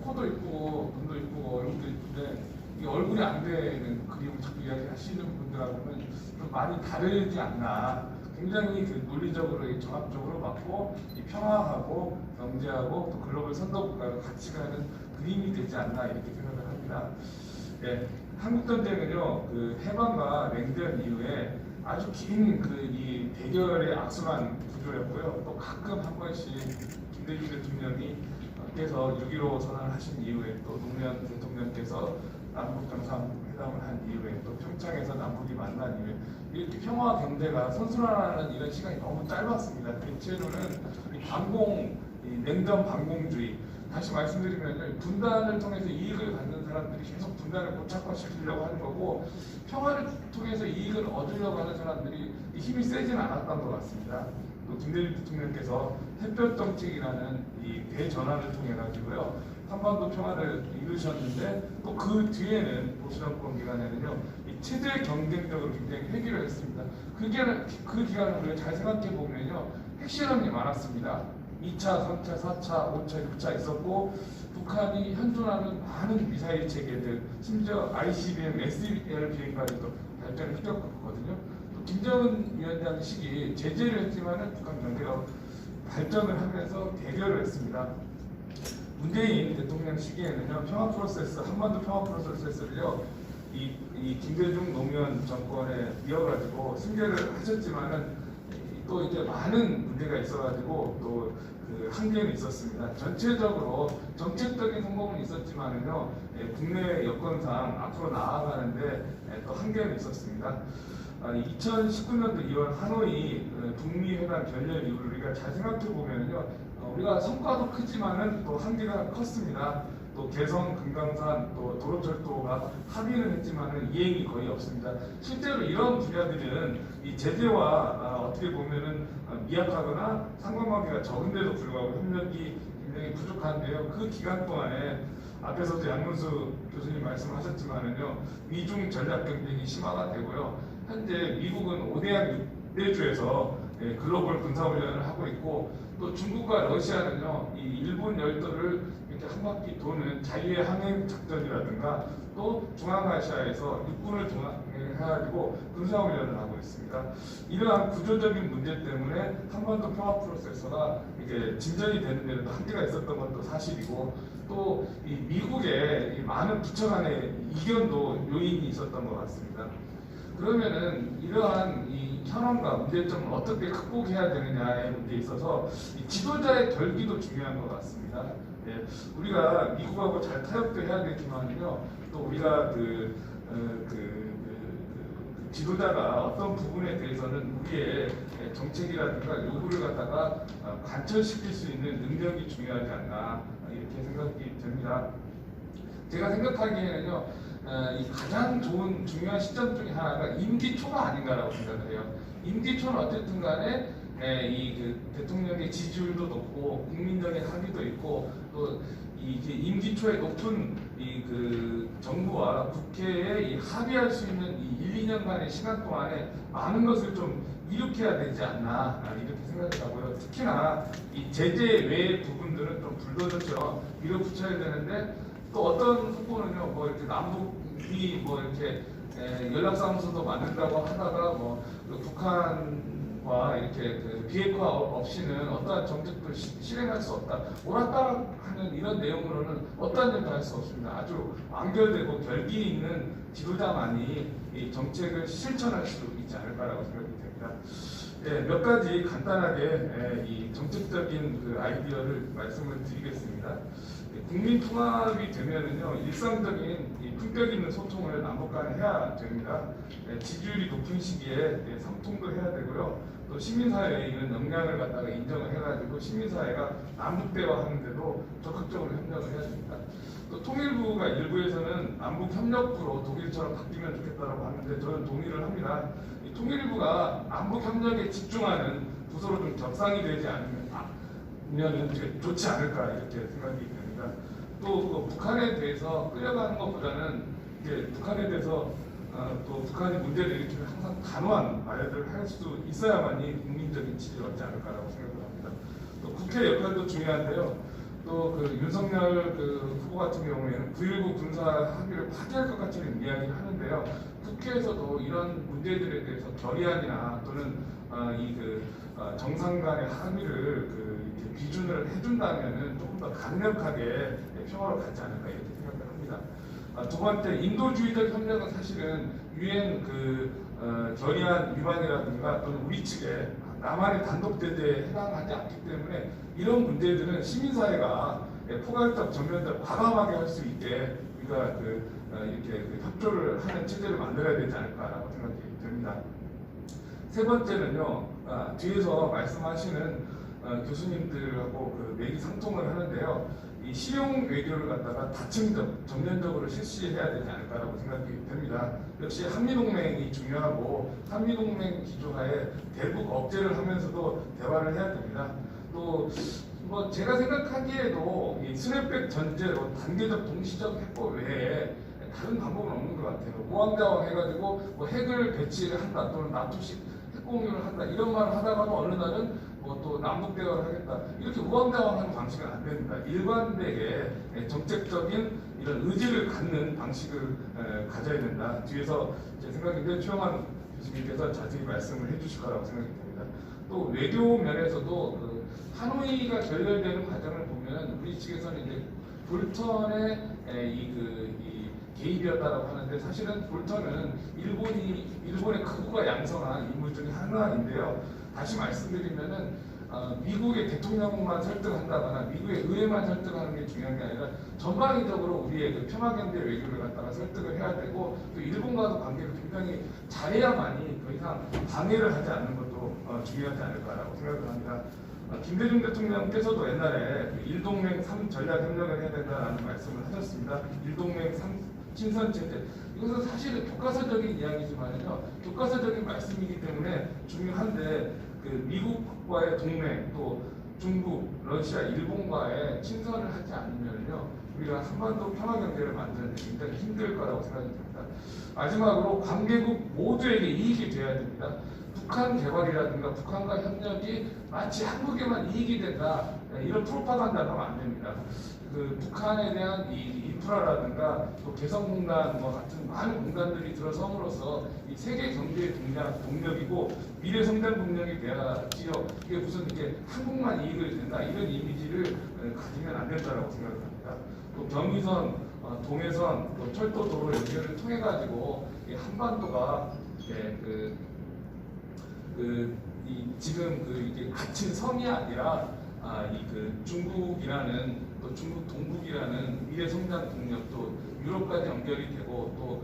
코도 이쁘고 눈도 이쁘고 얼굴도 이쁜데 이 얼굴이 안 되는 그림을 자꾸 이야기하시는 분들하고는 좀 많이 다르지 않나. 굉장히 그 논리적으로 종합적으로 맞고 이 평화하고 경제하고 또 글로벌 선도국가가 같이 가는 그림이 되지 않나 이렇게 생각을 합니다. 네, 한국 전쟁은요, 그 해방과 냉전 이후에 아주 긴 이 대결의 악순환 구조였고요. 또 가끔 한 번씩 김대중 대통령이 께서 6.15 선언을 하신 이후에 또 노무현 대통령께서 남북 정상회담을 한 이후에 또 평창에서 남북이 만난 이후에 이렇게 평화와 경제가 선순환하는 이런 시간이 너무 짧았습니다. 대체로는 냉전 반공주의, 다시 말씀드리면 분단을 통해서 이익을 갖는 사람들이 계속 분단을 고착화시키려고 하는 거고, 평화를 통해서 이익을 얻으려고 하는 사람들이 힘이 세지는 않았던 것 같습니다. 또 김대중 대통령께서 햇볕 정책이라는 이 대전환을 통해 가지고요, 한반도 평화를 이루셨는데 또 그 뒤에는 보수정권 기간에는요, 이 체제 경쟁적으로 굉장히 회귀를 했습니다. 그 기간을 우리가 잘 생각해 보면요, 핵실험이 많았습니다. 2차, 3차, 4차, 5차, 6차 있었고, 북한이 현존하는 많은 미사일 체계들, 심지어 ICBM, SDR 비행까지도 발전을 휘저었거든요. 또 김정은 위원장 시기 제재를 했지만은 북한 경제가 발전을 하면서 대결을 했습니다. 문재인 대통령 시기에는요, 평화 프로세스, 한반도 평화 프로세스를요, 이 김대중 노무현 정권에 이어가지고 승계를 하셨지만은 또 이제 많은 문제가 있어가지고 또 그 한계는 있었습니다. 전체적으로 정책적인 성공은 있었지만은요, 국내 여건상 앞으로 나아가는데 또 한계는 있었습니다. 2019년도 2월 하노이 북미 회담 결렬 이후를 우리가 잘 생각해 보면요, 우리가 성과도 크지만은 또 한계가 컸습니다. 또 개성, 금강산, 또 도로철도가 합의는 했지만은 이행이 거의 없습니다. 실제로 이런 분야들은 이 제재와 어떻게 보면은 미약하거나 상관관계가 적은데도 불구하고 협력이 굉장히 부족한데요. 그 기간 동안에 앞에서도 양문수 교수님 말씀하셨지만은요, 미중 전략 경쟁이 심화가 되고요. 현재 미국은 5대양 6대주에서 글로벌 군사훈련을 하고 있고, 또 중국과 러시아는요, 이 일본 열도를 이렇게 한 바퀴 도는 자유의 항행 작전이라든가 또 중앙아시아에서 육군을 동원해가지고 군사훈련을 하고 있습니다. 이러한 구조적인 문제 때문에 한반도 평화 프로세스가 이게 진전이 되는 데는 한계가 있었던 것도 사실이고, 또 이 미국의 이 많은 부처 간의 이견도 요인이 있었던 것 같습니다. 그러면은 이러한 이 현황과 문제점을 어떻게 극복해야 되느냐의 문제에 있어서 이 지도자의 결기도 중요한 것 같습니다. 우리가 미국하고 잘 타협도 해야 되지만요, 또 우리가 지도자가 어떤 부분에 대해서는 우리의 정책이라든가 요구를 갖다가 관철시킬 수 있는 능력이 중요하지 않나 이렇게 생각이 됩니다. 제가 생각하기에는요, 이 가장 좋은 중요한 시점 중에 하나가 임기 초가 아닌가라고 생각을 해요. 임기 초는 어쨌든 간에 이 대통령의 지지율도 높고 국민적인 합의도 있고 또 이 이제 임기 초에 높은 이 그 정부와 국회에 이 합의할 수 있는 이 1, 2년간의 시간 동안에 많은 것을 좀 이룩해야 되지 않나 이렇게 생각을 하고요. 특히나 이 제재 외의 부분들은 좀 불도저처럼 밀어붙여야 되는데 또 어떤 후보는요, 뭐 이렇게 남북이 뭐 이렇게 연락사무소도 만든다고 하다가 뭐그 북한과 이렇게 그 비핵화 없이는 어떠한 정책도 실행할 수 없다. 옳았다 하는 이런 내용으로는 어떠한 일도 할 수 없습니다. 아주 완결되고 결기 있는 지도자만이 이 정책을 실천할 수 있지 않을까라고 생각이 됩니다. 몇 가지 간단하게 이 정책적인 그 아이디어를 말씀을 드리겠습니다. 국민 통합이 되면은요, 일상적인 이 품격 있는 소통을 남북 간에 해야 됩니다. 지지율이 높은 시기에 상통도 해야 되고요. 또 시민사회에 이런 역량을 갖다가 인정을 해가지고 시민사회가 남북 대화하는데도 적극적으로 협력을 해야 됩니다. 또 통일부가 일부에서는 남북 협력부로 독일처럼 바뀌면 좋겠다라고 하는데 저는 동의를 합니다. 이 통일부가 남북 협력에 집중하는 부서로 좀 격상이 되지 않으면 좋지 않을까 이렇게 생각이 됩니다. 또 북한에 대해서 끌려가는 것보다는 이제 북한에 대해서 또 북한이 문제를 일으키면 항상 단호한 말을 할 수 있어야만이 국민적인 지지를 얻지 않을까라고 생각을 합니다. 또 국회 역할도 중요한데요. 또 그 윤석열 그 후보 같은 경우에는 9.19 군사 합의를 파기할 것 같은 이야기를 하는데요. 국회에서도 이런 문제들에 대해서 결의안이나 또는 정상 간의 합의를 이렇게 비준을 해준다면은 조금 더 강력하게 평화로 가지 않을까 이렇게 생각을 합니다. 두 번째, 인도주의적 협력은 사실은 유엔 결의안 위반이라든가 또는 우리 측에 남한의 단독 제재에 해당하지 않기 때문에 이런 문제들은 시민사회가 포괄적 전면적 과감하게 할 수 있게 우리가 이렇게 협조를 하는 체제를 만들어야 되지 않을까라고 생각이 됩니다. 세 번째는요, 뒤에서 말씀하시는 교수님들하고 매기 상통을 하는데요. 이 실용 외교를 갖다가 다층적, 전면적으로 실시해야 되지 않을까라고 생각이 됩니다. 역시 한미동맹이 중요하고 한미동맹 기조하에 대북 억제를 하면서도 대화를 해야 됩니다. 또 뭐 제가 생각하기에도 이 스냅백 전제로 단계적 동시적 해법 외에 다른 방법은 없는 것 같아요. 우왕좌왕 해가지고 뭐 핵을 배치를 한다 또는 나토식 핵공유를 한다 이런 말을 하다가도 어느 날은 뭐 또 남북 대화를 하겠다 이렇게 우왕좌왕하는 방식은 안 됩니다. 일관되게 정책적인 이런 의지를 갖는 방식을 가져야 된다. 뒤에서 제 생각인데 최영환 교수님께서 자세히 말씀을 해주실 거라고 생각이 됩니다. 또 외교 면에서도 하노이가 결렬되는 과정을 보면 우리 측에서는 이제 볼턴의 이 개입이었다라고 하는데 사실은 볼턴은 일본의 극우가 양성한 인물 중에 하나인데요. 다시 말씀드리면은 미국의 대통령만 설득한다거나 미국의 의회만 설득하는 게 중요한 게 아니라 전방위적으로 우리의 평화경제 외교를 갖다가 설득을 해야 되고 또 일본과도 관계를 굉장히 잘해야만이 더 이상 방해를 하지 않는 것도 중요하지 않을까라고 생각을 합니다. 김대중 대통령께서도 옛날에 일동맹 3전략협력을 해야 된다는 말씀을 하셨습니다. 일동맹 3친선체제 이것은 사실은 교과서적인 이야기지만요. 교과서적인 말씀이기 때문에 중요한데 미국과의 동맹 또 중국, 러시아, 일본과의 친선을 하지 않으면요. 우리가 한반도 평화경제를 만드는 데 굉장히 힘들 거라고 생각이 듭니다. 마지막으로 관계국 모두에게 이익이 돼야 됩니다. 북한 개발이라든가 북한과 협력이 마치 한국에만 이익이 된다 이런 프로파간다가 하면 안 됩니다. 북한에 대한 이 인프라라든가 또 개성공단과 같은 많은 공단들이 들어섬으로써 이 세계 경제의 동력이고 미래 성장 동력이 돼야지요. 이게 무슨 이게 한국만 이익을 된다 이런 이미지를 가지면 안 된다라고 생각합니다. 또 경의선, 동해선, 또 철도 도로 연결을 통해 가지고 한반도가 지금 이게 갇힌 섬이 아니라 중국이라는 또 중국 동북이라는 미래 성장 동력도 유럽까지 연결이 되고 또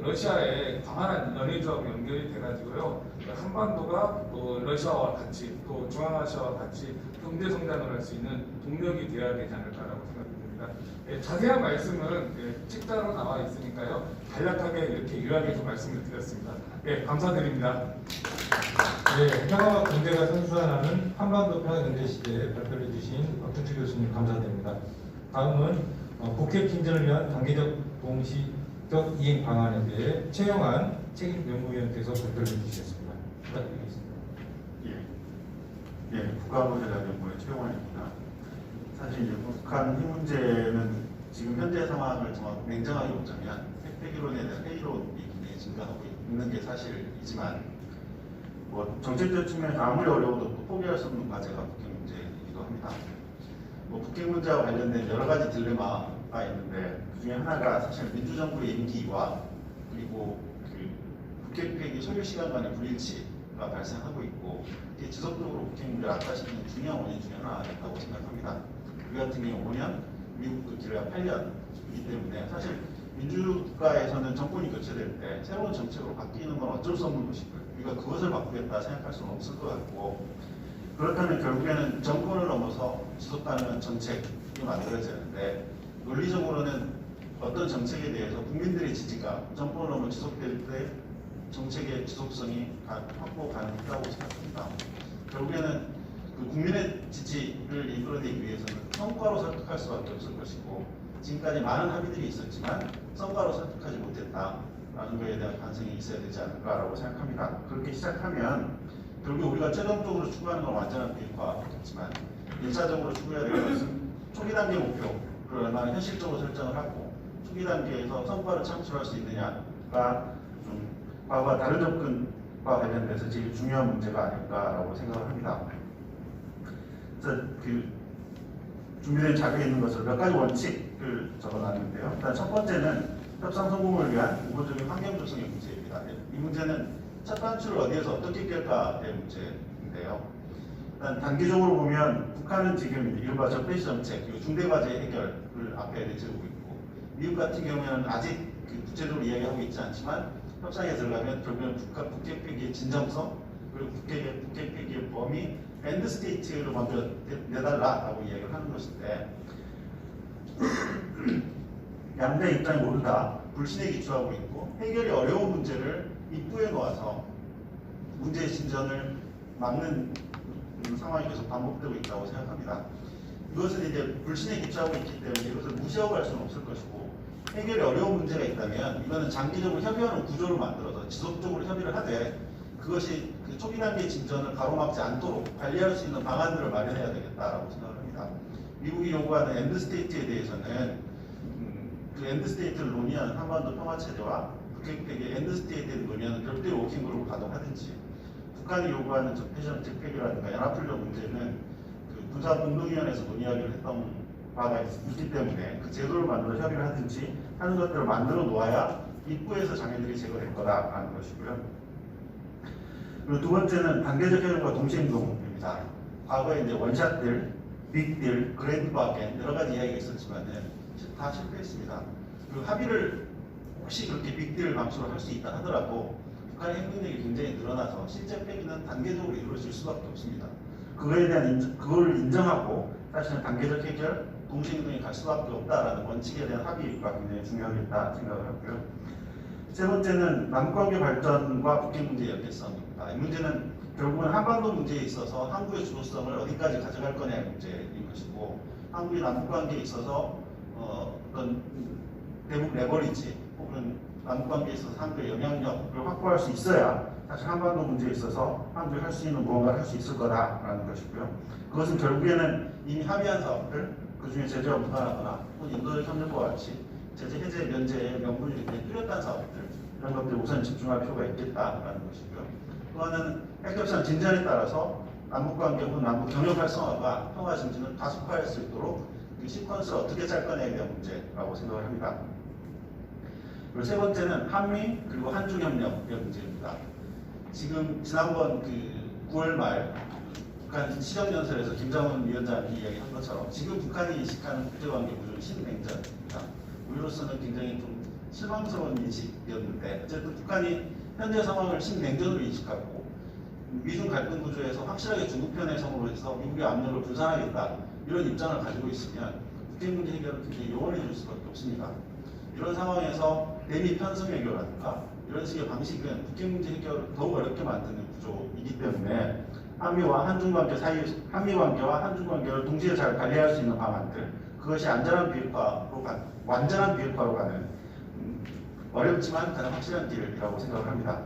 러시아의 광활한 연해조하고 연결이 돼가지고요 한반도가 또 러시아와 같이 또 중앙아시아와 같이 경제 성장을 할 수 있는 동력이 되어야 되지 않을까라고 생각됩니다. 자세한 말씀은 책자로 나와 있으니까요 간략하게 이렇게 요약해서 말씀을 드렸습니다. 감사드립니다. 평화와 경제가 선수하는 한반도 평화경제 시대에 발표해 주신 박준주 교수님 감사드립니다. 다음은 국회 킨전을 위한 단계적 동시적 이행 방안에 대해 최영한 책임연구위원께서 발표를 해주시겠습니다. 부탁드리겠습니다. 국가안보전략연구원의 최용환입니다. 사실 이제 북한 핵 문제는 지금 현재 상황을 냉정하게 보자면 핵폐기론에 대한 회의론이 굉장히 증가하고 있는 게 사실이지만 정책적 측면에서 아무리 어려워도 또 포기할 수 없는 과제가 북핵 문제이기도 합니다. 북핵 문제와 관련된 여러 가지 딜레마가 있는데 그 중에 하나가 사실 민주정부의 임기와 그리고 북핵 폐기 소요 시간 간의 불일치가 발생하고 있고 이게 지속적으로 북핵 문제를 악화시키는 중요한 원인 중에 하나라고 생각합니다. 우리 같은 경우 5년, 미국도 길어야 8년이기 때문에 사실 민주국가에서는 정권이 교체될 때 새로운 정책으로 바뀌는 건 어쩔 수 없는 것이고요. 우리가 그것을 바꾸겠다 생각할 수는 없을 것 같고 그렇다면 결국에는 정권을 넘어서 지속 가능한 정책이 만들어져야 하는데 논리적으로는 어떤 정책에 대해서 국민들의 지지가 정권을 넘어 지속될 때 정책의 지속성이 확보 가능하다고 생각합니다. 결국에는 그 국민의 지지를 이끌어내기 위해서는 성과로 설득할 수밖에 없을 것이고 지금까지 많은 합의들이 있었지만 성과로 설득하지 못했다라는 것에 대한 반성이 있어야 되지 않을까라고 생각합니다. 그렇게 시작하면 결국 우리가 최종적으로 추구하는 건 완전한 비핵화겠지만 1차적으로 추구해야 될 것은 초기 단계 목표를 얼마나 현실적으로 설정을 하고 초기 단계에서 성과를 창출할 수 있느냐가 좀 과거와 다른 접근과 관련돼서 제일 중요한 문제가 아닐까라고 생각을 합니다. 그래서 준비된 자료에 있는 것을 몇 가지 원칙을 적어놨는데요. 일단 첫 번째는 협상 성공을 위한 우호적인 환경 조성의 문제입니다. 이 문제는 첫 단추를 어디에서 어떻게 낄까의 문제인데요. 일단 단기적으로 보면 북한은 지금 이른바 적폐시 정책, 그리고 중대과제 해결을 앞에 내세우고 있고 미국 같은 경우에는 아직 구체적으로 이야기하고 있지 않지만 협상에 들어가면 결국은 북핵 폐기의 진정성 그리고 북핵 폐기의 범위 엔드 스테이트를 먼저 내달라라고 이야기를 하는 것인데 양대 입장이 모두 다 불신에 기초하고 있고 해결이 어려운 문제를 입구에 놓아서 문제의 진전을 막는 상황이 계속 반복되고 있다고 생각합니다. 이것은 이제 불신에 기초하고 있기 때문에 이것을 무시하고 할 수는 없을 것이고 해결이 어려운 문제가 있다면 이거는 장기적으로 협의하는 구조를 만들어서 지속적으로 협의를 하되 그것이 그 초기 단계의 진전을 가로막지 않도록 관리할 수 있는 방안들을 마련해야 되겠다라고 생각을 합니다. 미국이 요구하는 엔드 스테이트에 대해서는 그 엔드 스테이트를 논의하는 한반도 평화체제와 북핵 폐기 엔드 스테이트를 논의하는 별도의 워킹그룹을 가동하든지 북한이 요구하는 적폐정책 폐기라든가 연합훈련 문제는 그 군사분동위원회에서 논의하기로 했던 바가 있기 때문에 그 제도를 만들어 협의를 하든지 하는 것들을 만들어 놓아야 입구에서 장애들이 제거될 거다라는 것이고요. 그리고 두 번째는 단계적 해결과 동시에 행동입니다. 과거에 이제 원샷들, 빅딜, 그랜드 바겐 여러 가지 이야기가 있었지만은 다 실패했습니다. 그리고 합의를 혹시 그렇게 빅딜 방식으로 할 수 있다 하더라도 북한의 핵능력이 굉장히 늘어나서 실제 폐기는 단계적으로 이루어질 수밖에 없습니다. 그거에 대한 그거를 인정하고 사실은 단계적 해결, 동시에 행동이 갈 수밖에 없다라는 원칙에 대한 합의가 굉장히 중요하겠다 생각을 하고요. 세 번째는 남북관계 발전과 북핵 문제의 연계성입니다. 이 문제는 결국은 한반도 문제에 있어서 한국의 주도성을 어디까지 가져갈 거냐의 문제인 것이고 한국이 남북관계에 있어서 어떤 대북 레버리지 혹은 남북관계에 있어서 한국의 영향력을 확보할 수 있어야 사실 한반도 문제에 있어서 한국이 할 수 있는 무언가를 할 수 있을 거다라는 것이고요. 그것은 결국에는 이미 합의한 사업들, 그 중에 제재와 무관하거나 혹은 인도적 협력과 같이 제재 해제 면제의 명분이 굉장히 뚜렷한 사업들 이런 것들에 우선 집중할 필요가 있겠다라는 것이고요. 또 하나는 핵협상 진전에 따라서 남북관계 혹은 남북 경협 활성화가 평화 증진을 가속화할 수 있도록 그 시퀀스를 어떻게 짤 거냐에 대한 문제라고 생각을 합니다. 그리고 세 번째는 한미 그리고 한중 협력의 문제입니다. 지금 지난번 그 9월 말 북한 시정연설에서 김정은 위원장이 이야기한 것처럼 지금 북한이 인식하는 국제관계 구조는 신냉전입니다. 우리로서는 굉장히 좀 실망스러운 인식이었는데 어쨌든 북한이 현재 상황을 신냉전으로 인식하고 미중 갈등 구조에서 확실하게 중국 편의 성으로 해서 미국의 압력을 분산하겠다 이런 입장을 가지고 있으면 북핵 문제 해결은 굉장히 요원해질 수밖에 없습니다. 이런 상황에서 대미 편성 해결이라든가 이런 식의 방식은 북핵 문제 해결을 더욱 어렵게 만드는 구조이기 때문에 한미와 한중 관계를 동시에 잘 관리할 수 있는 방안들 그것이 완전한 비핵화로 가는 어렵지만 가장 확실한 길이라고 생각을 합니다.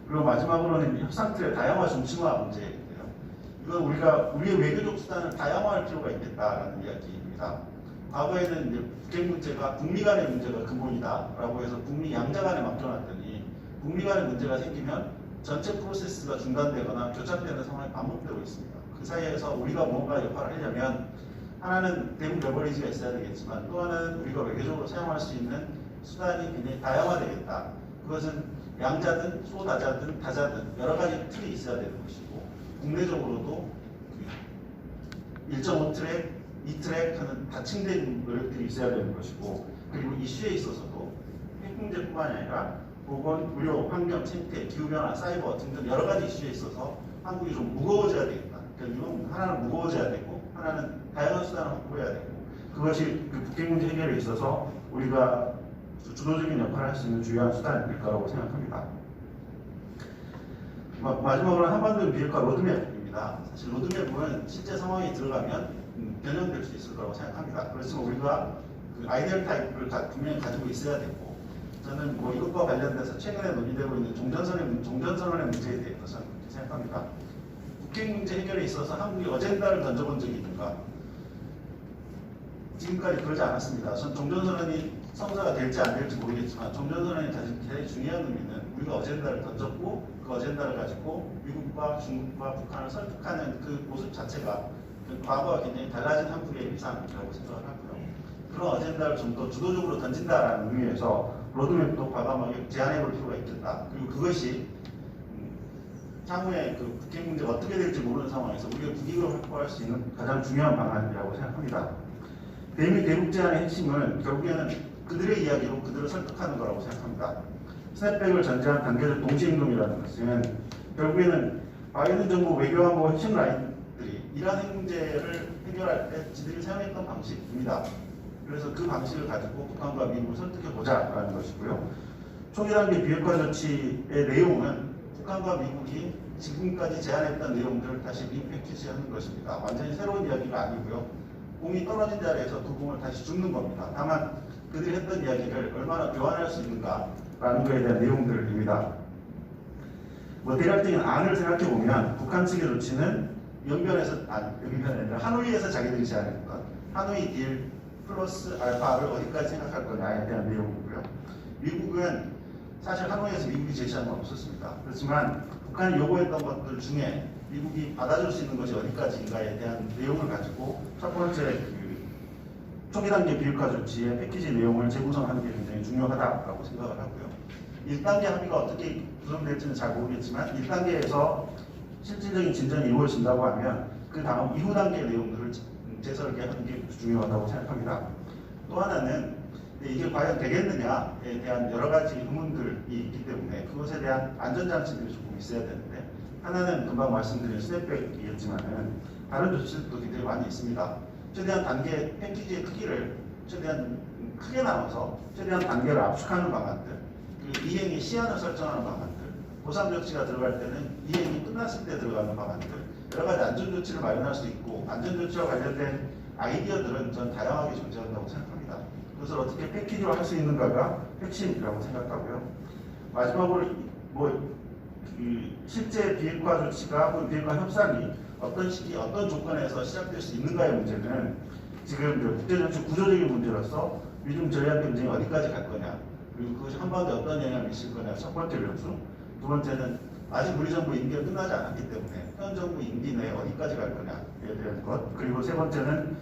그리고 마지막으로는 협상 틀의 다양화 중심화 문제인데요. 이건 우리의 외교적 수단을 다양화할 필요가 있겠다라는 이야기입니다. 과거에는 이제 북핵 문제가 북미 간의 문제가 근본이다라고 해서 북미 양자 간에 맡겨놨더니 북미 간의 문제가 생기면 전체 프로세스가 중단되거나 교착되는 상황이 반복되고 있습니다. 그 사이에서 우리가 뭔가 역할을 하려면 하나는 대북 레버리지가 있어야 되겠지만 또 하나는 우리가 외교적으로 사용할 수 있는 수단이 굉장히 다양화되겠다. 그것은 양자든 소다자든 다자든 여러 가지 틀이 있어야 되는 것이고 국내적으로도 1.5트랙, 2트랙 하는 다층된 노력들이 있어야 되는 것이고 그리고 이슈에 있어서도 핵 문제뿐만이 아니라 보건, 의료, 환경, 생태, 기후변화, 사이버 등등 여러 가지 이슈에 있어서 한국이 좀 무거워져야 되겠다. 결국은 하나는 무거워져야 되고 하나는 다양한 수단을 확보해야 되고 그것이 그 북핵 문제 해결에 있어서 우리가 주도적인 역할을 할 수 있는 중요한 수단일 거라고 생각합니다. 마지막으로 한반도 비핵화 로드맵입니다. 사실 로드맵은 실제 상황에 들어가면 변형될 수 있을 거라고 생각합니다. 그렇지만 우리가 그 아이디얼 타입을 분명히 가지고 있어야 되고 저는 뭐 이것과 관련돼서 최근에 논의되고 있는 종전선언의 문제에 대해서 그렇게 생각합니다. 북핵 문제 해결에 있어서 한국이 어젠다를 던져본 적이 있는가? 지금까지 그러지 않았습니다. 전 종전선언이 성사가 될지 안 될지 모르겠지만 종전선언이 가진 제일 중요한 의미는 우리가 어젠다를 던졌고 그 어젠다를 가지고 미국과 중국과 북한을 설득하는 그 모습 자체가 과거와 굉장히 달라진 한국의 일상이라고 생각을 하고요. 그런 어젠다를 좀 더 주도적으로 던진다라는 의미에서 로드맵도 과감하게 제안해 볼 필요가 있겠다. 그리고 그것이 향후에 그 북핵 문제가 어떻게 될지 모르는 상황에서 우리가 국익을 확보할 수 있는 가장 중요한 방안이라고 생각합니다. 대미 대북 제안의 핵심은 결국에는 그들의 이야기로 그들을 설득하는 거라고 생각합니다. 스냅백을 전제한 단계적 동시행동이라는 것은 결국에는 바이든 정부 외교안보 핵심 라인들이 이란 핵 문제를 해결할 때 지들이 사용했던 방식입니다. 그래서 그 방식을 가지고 북한과 미국을 설득해보자라는 것이고요. 초기 단계 비핵화 조치의 내용은 북한과 미국이 지금까지 제안했던 내용들을 다시 리패키지하는 것입니다. 완전히 새로운 이야기가 아니고요. 공이 떨어진 자리에서 두 공을 다시 줍는 겁니다. 다만 그들이 했던 이야기를 얼마나 교환할 수 있는가라는 것에 대한 내용들입니다. 뭐 대략적인 안을 생각해 보면 북한 측의 조치는 연변에서 하노이에서 자기들이 제안했던 하노이 딜 플러스 알파를 어디까지 생각할 거냐에 대한 내용이고요. 미국은 사실 하노이에서 미국이 제시한 건 없었습니다. 그렇지만 북한이 요구했던 것들 중에 미국이 받아줄 수 있는 것이 어디까지인가에 대한 내용을 가지고 첫 번째 초기 단계 비핵화 조치의 패키지 내용을 재구성하는 게 굉장히 중요하다고 생각을 하고요. 1단계 합의가 어떻게 구성될지는 잘 모르겠지만 1단계에서 실질적인 진전이 이루어진다고 하면 그 다음 이후 단계 내용들을 재설계하는 게 중요하다고 생각합니다. 또 하나는 이게 과연 되겠느냐에 대한 여러 가지 의문들이 있기 때문에 그것에 대한 안전장치들이 조금 있어야 되는데 하나는 금방 말씀드린 스냅백이었지만은 다른 조치들도 굉장히 많이 있습니다. 최대한 단계 패키지의 크기를 최대한 크게 나눠서 최대한 단계를 압축하는 방안들, 그리고 이행의 시한을 설정하는 방안들, 보상 조치가 들어갈 때는 이행이 끝났을 때 들어가는 방안들, 여러 가지 안전 조치를 마련할 수 있고 안전 조치와 관련된 아이디어들은 전 다양하게 존재한다고 생각합니다. 그것을 어떻게 패키지로 할 수 있는가가 핵심이라고 생각하고요. 마지막으로 실제 비핵화 조치가 혹은 비핵화 협상이 어떤 시기, 어떤 조건에서 시작될 수 있는가의 문제는 지금 국제정치 구조적인 문제로서 미중 전략 경쟁이 어디까지 갈 거냐, 그리고 그것이 한반도에 어떤 영향을 미칠 거냐 첫 번째 변수. 두 번째는 아직 우리 정부 임기가 끝나지 않았기 때문에 현 정부 임기 내에 어디까지 갈 거냐에 대한 것. 그리고 세 번째는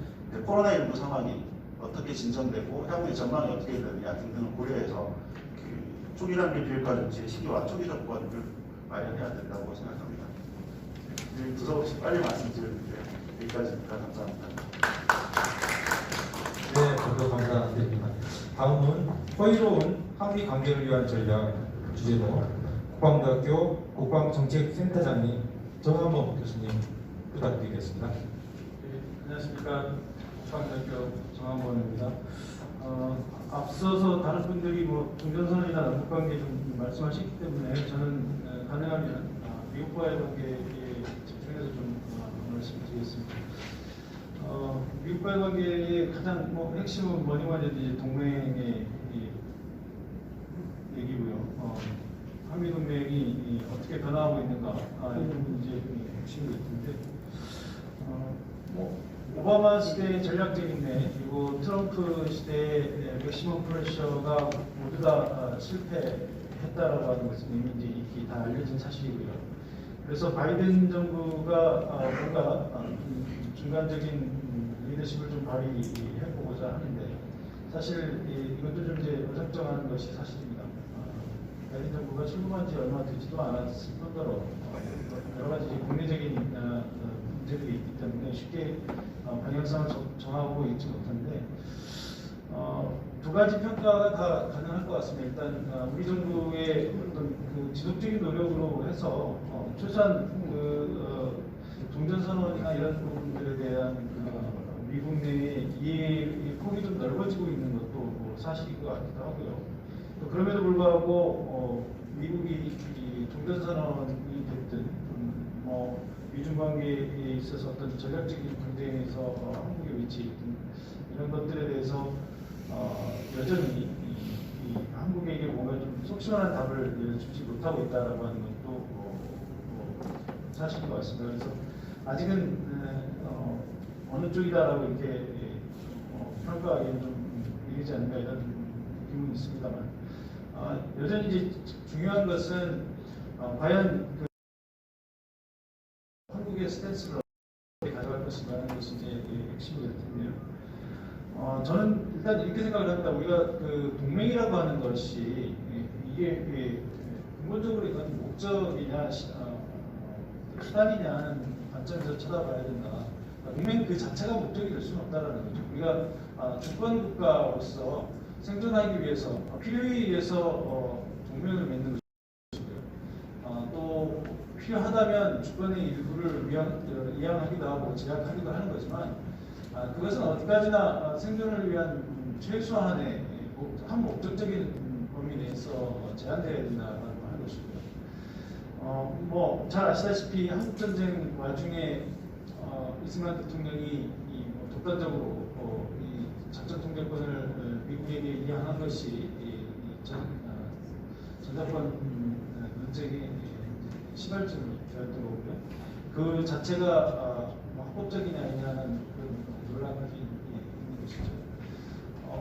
코로나19 상황이 어떻게 진전되고 향후의 전망이 어떻게 되느냐 등등을 고려해서 그 초기 단계 비핵화 조치의 시기와 초기 조건을 마련해야 된다고 생각합니다. 두서없이 빨리 말씀드렸는데 여기까지입니다. 감사합니다. 네, 저도 감사드립니다. 다음은 호의로운 한미 관계를 위한 전략 주제로 국방대학교 국방정책센터장님 정한범 교수님 부탁드리겠습니다. 네, 안녕하십니까. 국방대학교 정한범입니다. 앞서서 다른 분들이 뭐 종전선언이나 남북관계 좀 말씀하셨기 때문에 저는 가능하면 미국과의 관계에 집중해서 좀 말씀드리겠습니다. 미국과의 관계의 가장 핵심은 뭐니 뭐니 해도 이제 동맹의 얘기고요. 한미 동맹이 어떻게 변화하고 있는가 이런 이제 핵심이 있는데 오바마 시대의 전략적인 내 그리고 트럼프 시대의 맥시멈 프레셔가 모두 다 실패했다라고 하는 것은 이미 이제 익히 다 알려진 사실이고요. 그래서 바이든 정부가 뭔가 중간적인 리더십을 좀 발휘해보고자 하는데 사실 이것도 좀 이제 어정쩡한 것이 사실입니다. 바이든 정부가 출범한 지 얼마 되지도 않았을 뿐더러 여러 가지 국내적인 문제들이 있기 때문에 쉽게 방향성을 정하고 있지 못한데 두 가지 평가가 다 가능할 것 같습니다. 일단 우리 정부의 어떤 그 지속적인 노력으로 해서 최소한 종전선언이나 이런 부분들에 대한 미국 내의 이해의 폭이 좀 넓어지고 있는 것도 사실인 것 같기도 하고요. 또 그럼에도 불구하고 미국이 종전선언이 됐든 미중 관계에 있어서 어떤 전략적인 분쟁에서 한국의 위치 이런 것들에 대해서 여전히 한국에게 뭔가 좀 속 시원한 답을 주지 못하고 있다라고 하는 것도 사실인 것 같습니다. 그래서 아직은 어느 쪽이다라고 이렇게 평가하기는 좀 이르지 않는가 이런 기분이 있습니다만 여전히 이제 중요한 것은 과연 한국의 스탠스를 어떻게 가져갈 것인가 하는 것이 이제 핵심이 될 텐데요. 저는 일단 이렇게 생각을 합니다. 우리가 그 동맹이라고 하는 것이 이게 근본적으로 이건 목적이냐 수단이냐 하는 관점에서 쳐다봐야 된다. 동맹 그 자체가 목적이 될 수는 없다라는 거죠. 우리가 주권 국가로서 생존하기 위해서 필요에 의해서 동맹을 맺는 것이고요. 또 필요하다면 주권의 일부를 이양하기도 하고 제약하기도 하는 거지만 그것은 어디까지나 생존을 위한 최소한의 한 목적적인 범위 내에서 제한되어야 된다고 하는 것이고요. 잘 아시다시피 한국 전쟁 와중에 이승만 대통령이 독단적으로 이 작전 통제권을 미국에게 이양한 것이 전자권 논쟁의 시발점이 되었던 거고요. 그 자체가 합법적이냐 아니냐는 그런 논란이 있는 것이죠.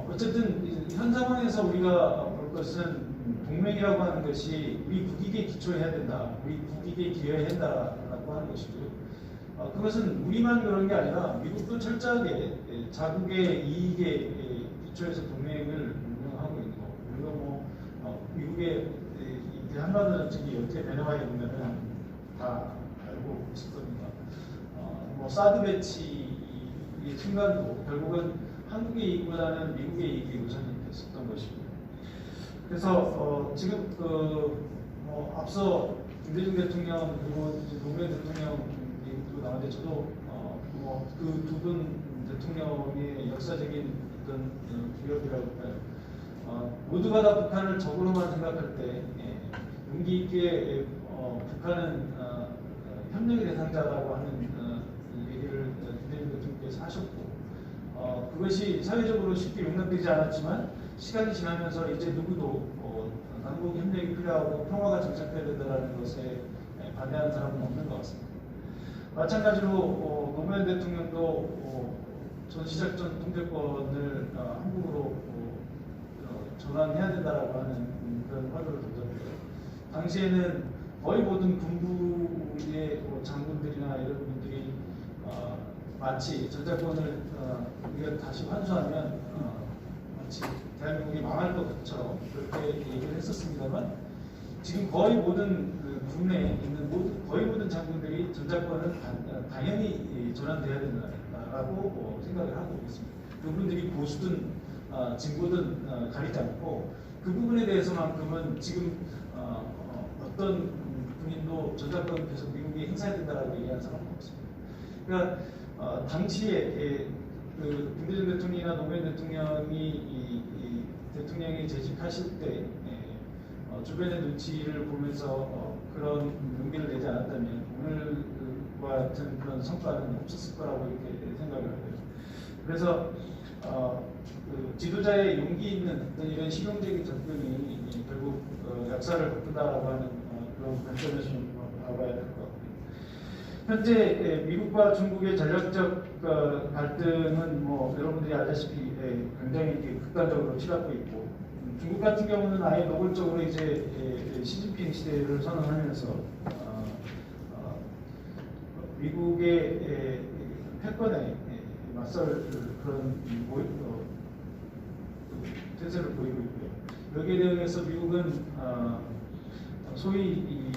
어쨌든 현 상황에서 우리가 볼 것은 동맹이라고 하는 것이 우리 국익에 기초해야 된다, 우리 국익에 기여해야 된다라고 하는 것이고요. 그것은 우리만 그런 게 아니라 미국도 철저하게 자국의 이익에 기초해서 동맹을 운영하고 있는 거. 우리가 미국의 한반도 전쟁이 어떻게 변화했냐면은 다 알고 있을 겁니다. 사드 배치의 순간도 결국은 한국의 이익보다는 미국의 이익이 우선이 됐었던 것이고요. 그래서 지금 앞서 김대중 대통령 그리고 노무현 대통령 얘기도 나왔는데 저도 그 두 분 대통령의 역사적인 어떤 기억이라고 할까요? 모두가 다 북한을 적으로만 생각할 때 용기 있게 북한은 협력의 대상자라고 하는 얘기를 김대중 대통령께서 하셨고 그것이 사회적으로 쉽게 용납되지 않았지만 시간이 지나면서 이제 누구도 남북 협력이 필요하고 평화가 정착돼야 된다는 것에 반대하는 사람은 없는 것 같습니다. 마찬가지로 노무현 대통령도 전시작전 통제권을 한국으로 전환해야 된다라고 하는 그런 활동을 던졌고요. 당시에는 거의 모든 군부의 장군들이나 이런 분들이 마치 전자권을 우리가 다시 환수하면 마치 대한민국이 망할 것처럼 그렇게 얘기를 했었습니다만 지금 거의 모든 국내에 있는 거의 모든 장군들이 전자권은 당연히 전환돼야 된다라고 생각을 하고 있습니다. 그분들이 보수든 진보든 가리지 않고 그 부분에 대해서만큼은 지금 어떤 군인도 전자권 계속 미국이 행사해야 된다라고 얘기하는 사람은 없습니다. 그러니까 당시에 그 김대중 대통령이나 노무현 대통령이 대통령이 재직하실 때 주변의 눈치를 보면서 그런 용기를 내지 않았다면 오늘과 같은 그런 성과는 없었을 거라고 이렇게 생각을 해요. 그래서 그 지도자의 용기 있는 어떤 이런 실용적인 접근이 결국 역사를 바꾼다라고 하는 그런 관점에서 좀 봐봐야 될 것 같고요. 현재 미국과 중국의 전략적 갈등은 뭐 여러분들이 알다시피 굉장히 극단적으로 치닫고 있고, 중국 같은 경우는 아예 노골적으로 이제 시진핑 시대를 선언하면서 미국의 패권에 맞설 그런 태세를 보이고 있고요. 여기에 대응해서 미국은 소위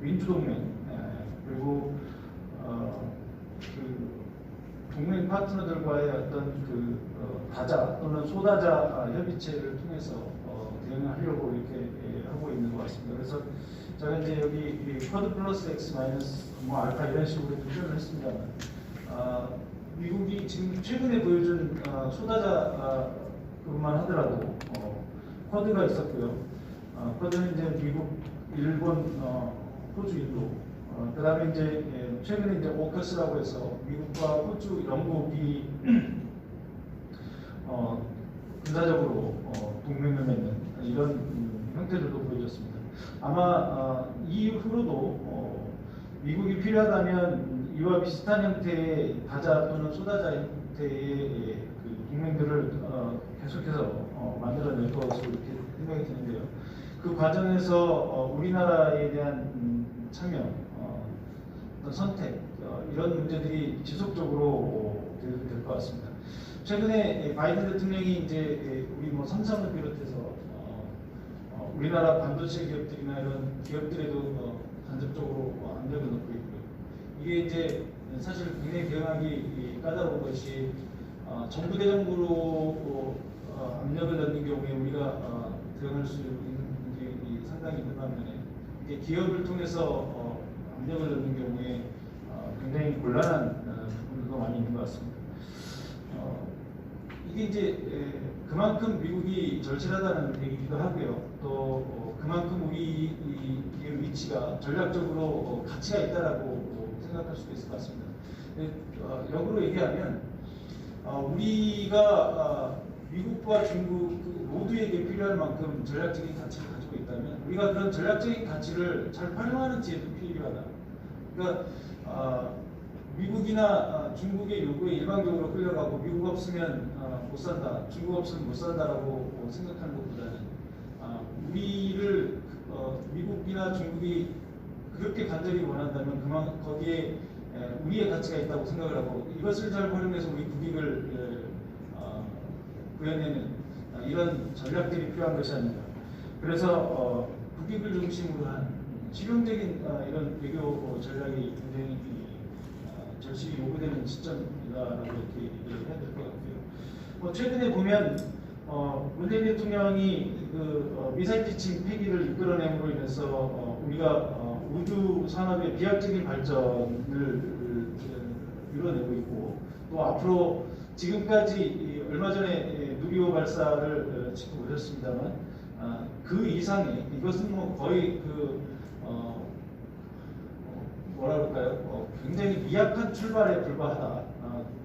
민주동맹 그리고 그 동맹 파트너들과의 어떤 다자 또는 소다자 협의체를 통해서 대응하려고 이렇게 하고 있는 것 같습니다. 그래서 제가 이제 여기 쿼드 플러스 X 마이너스 뭐 알파 이런 식으로 표현을 했습니다만, 미국이 지금 최근에 보여준 소다자만 하더라도 쿼드가 있었고요. 쿼드는 이제 미국, 일본, 호주, 인도. 그다음에 이제 최근에 이제 오커스라고 해서 미국과 호주, 영국이 군사적으로 동맹을 맺는 이런 형태들도 보여졌습니다. 아마 이후로도 미국이 필요하다면 이와 비슷한 형태의 다자 또는 소다자 형태의 그 동맹들을 계속해서 만들어낼 것으로 이렇게 생각이 드는데요. 그 과정에서 우리나라에 대한 참여, 어떤 선택 이런 문제들이 지속적으로 될 것 같습니다. 최근에 바이든 대통령이 이제 우리 뭐 삼성을 비롯해서 우리나라 반도체 기업들이나 이런 기업들에도 간접적으로 압력을 넣고 있고요. 이게 이제 사실 굉장히 대응하기 까다로운 것이 정부 대 정부로 압력을 넣는 경우에 우리가 대응할 수 있는 분들이 상당히 있는 반면에 이게 기업을 통해서 압력을 넣는 경우에 굉장히 곤란한 부분도 많이 있는 것 같습니다. 이게 이제 그만큼 미국이 절실하다는 얘기기도 하고요. 또 그만큼 우리의 위치가 전략적으로 가치가 있다라고 생각할 수도 있을 것 같습니다. 역으로 얘기하면 우리가 미국과 중국 모두에게 필요할 만큼 전략적인 가치를 가지고 있다면 우리가 그런 전략적인 가치를 잘 활용하는 지혜도 필요하다. 그러니까 미국이나 중국의 요구에 일방적으로 끌려가고 미국 없으면 못 산다, 중국 없으면 못 산다라고 생각하는 것보다는 우리를 미국이나 중국이 그렇게 간절히 원한다면 그만 거기에 우리의 가치가 있다고 생각을 하고 이것을 잘 활용해서 우리 국익을 구현내는 이런 전략들이 필요한 것이 아닌가. 그래서 국익을 중심으로 한 실용적인 이런 외교 전략이 굉장히 절실히 요구되는 시점이다라고 이렇게 얘기를 해야 될 것 같고요. 최근에 보면 문재인 대통령이 미사일 지침 폐기를 이끌어냄으로 인해서 우리가 우주 산업의 비약적인 발전을 이뤄내고 있고 또 앞으로 지금까지 얼마 전에 누리호 발사를 지켜보셨습니다만 그 이상의 이것은 뭐 거의 뭐라 그럴까요? 굉장히 미약한 출발에 불과하다.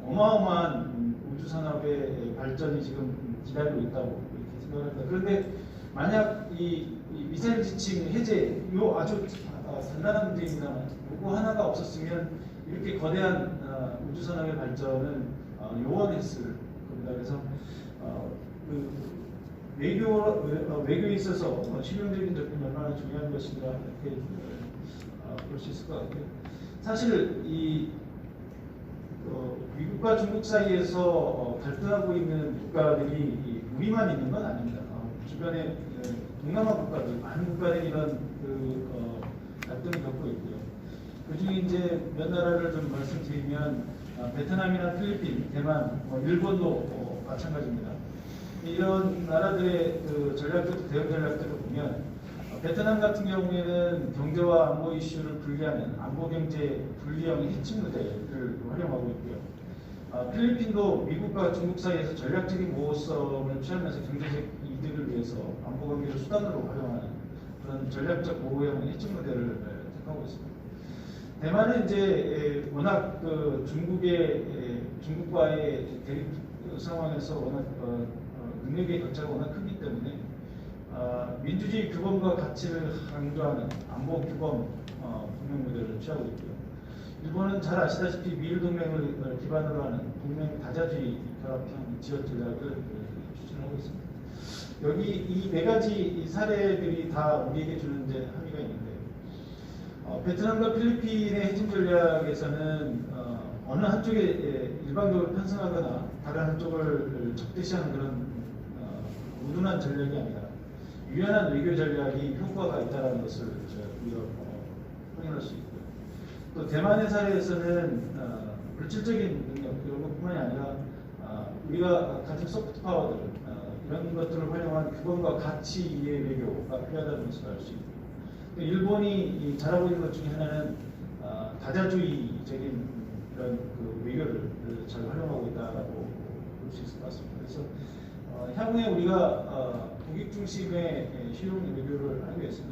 어마어마한 우주 산업의 발전이 지금 기다리고 있다고 이렇게 생각합니다. 그런데 만약 이 미사일 지침 해제 요 아주 간단한 문제입니다만 요거 하나가 없었으면 이렇게 거대한 우주 산업의 발전은 요원했을 겁니다. 그래서 외교에 있어서 실용적인 접근이 얼마나 중요한 것인가 이렇게 볼 수 있을 것 같고요. 사실 이 미국과 중국 사이에서 갈등하고 있는 국가들이 우리만 있는 건 아닙니다. 주변에 동남아 국가들, 많은 국가들이 이런 갈등을 겪고 있고요. 그중에 이제 몇 나라를 좀 말씀드리면 베트남이나 필리핀, 대만, 일본도 마찬가지입니다. 이런 나라들의 전략적 대응 전략들을 보면 베트남 같은 경우에는 경제와 안보 이슈를 분리하는 안보 경제 분리형 해칭 모델을 활용하고 있고요. 필리핀도 미국과 중국 사이에서 전략적인 모호성을 취하면서 경제적 이득을 위해서 안보 관계를 수단으로 활용하는 그런 전략적 보호형 해칭 모델을 택하고 있습니다. 대만은 이제 워낙 그 중국과의 대립 상황에서 워낙 능력의 격차가 워낙 크기 때문에 민주주의 규범과 가치를 강조하는 안보 규범 동맹 모델을 취하고 있고요. 일본은 잘 아시다시피 미일 동맹을 기반으로 하는 동맹 다자주의 결합형 지역 전략을 추진하고 있습니다. 여기 이 네 가지 사례들이 다 우리에게 주는 이제 함의가 있는데, 베트남과 필리핀의 해칭 전략에서는 어느 한쪽에 일방적으로 편승하거나 다른 한쪽을 적대시하는 그런 우둔한 전략이 아니라 유연한 외교 전략이 효과가 있다는 것을 우리가 확인할 수 있고요. 또 대만의 사례에서는 물질적인 능력 이런 것뿐만이 아니라 우리가 가진 소프트 파워들 이런 것들을 활용한 규범과 가치의 외교가 필요하다는 것을 알 수 있고, 또 일본이 잘하고 있는 것 중에 하나는 다자주의적인 이런 그 외교를 잘 활용하고 있다라고 볼 수 있을 것 같습니다. 그래서 향후에 우리가 국익 중심의 실용 외교를 하기 위해서는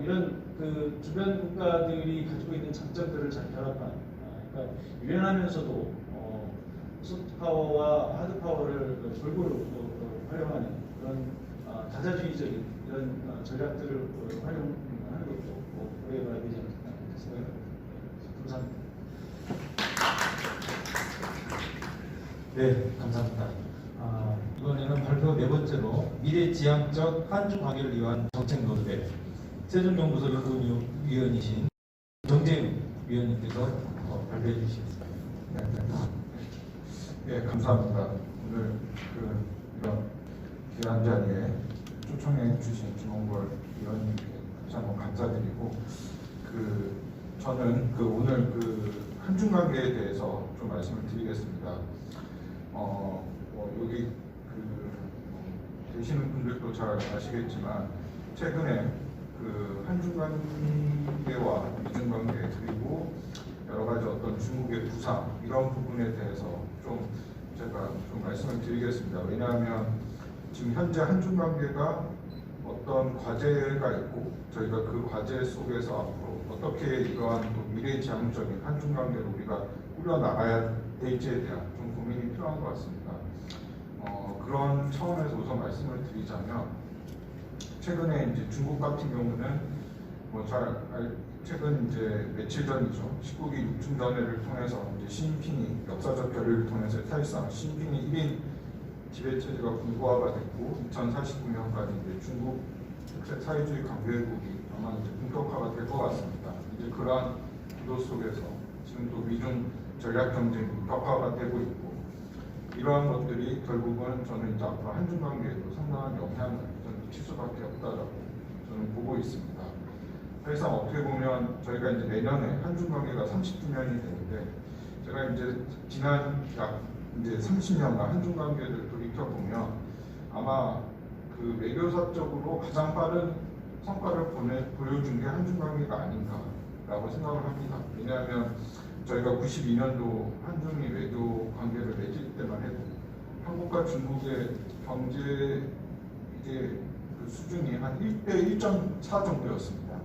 이런 그 주변 국가들이 가지고 있는 장점들을 잘 결합한, 그러니까 유연하면서도 소프트 파워와 하드 파워를 골고루 활용하는 그런 다자주의적인 이런 전략들을 활용하는 것도 고려해봐야 되지 않겠나 생각합니다. 감사합니다. 네, 감사합니다. 이번에는 발표 네 번째로 미래지향적 한중 관계를 위한 정책 로드맵, 세종연구소 연구위원이신 정재윤 위원님께서 발표해 주시겠습니다. 네, 감사합니다. 오늘 이런 귀한 자리에 초청해 주신 김홍걸 위원님께 다시 한번 감사드리고, 저는 오늘 한중 관계에 대해서 좀 말씀을 드리겠습니다. 여기 계시는 분들도 잘 아시겠지만 최근에 한중 관계와 미중 관계 그리고 여러 가지 어떤 중국의 부상 이런 부분에 대해서 제가 좀 말씀을 드리겠습니다. 왜냐하면 지금 현재 한중 관계가 어떤 과제가 있고 저희가 그 과제 속에서 앞으로 어떻게 이러한 또 미래지향적인 한중 관계를 우리가 꾸려나가야 될지에 대한 좀 고민이 필요한 것 같습니다. 그런 차원에서 우선 말씀을 드리자면, 최근에 이제 중국 같은 경우는 최근 이제 며칠 전이죠. 19기 육중전회를 통해서 이제 시진핑이 역사적 결의를 통해서 사실상 시진핑이 1인 지배 체제가 불구화가 됐고 2049년까지 이제 중국 특색 사회주의 강대국이 아마 이제 본격화가 될 것 같습니다. 이제 그러한 구도 속에서 지금 또 미중 전략 경쟁이 격화가 되고 있고, 이러한 것들이 결국은 저는 이제 앞으로 한중 관계에도 상당한 영향을 미칠 수밖에 없다라고 저는 보고 있습니다. 사실상 어떻게 보면 저희가 이제 내년에 한중 관계가 30주년이 되는데, 제가 이제 지난 약 이제 30년간 한중 관계를 돌이켜 보면 아마 외교사적으로 가장 빠른 성과를 보여준 게 한중 관계가 아닌가라고 생각을 합니다. 왜냐하면 저희가 92년도 한중이 외교 관계를 맺을 때만 해도 한국과 중국의 경제 수준이 한 1대 1.4 정도였습니다.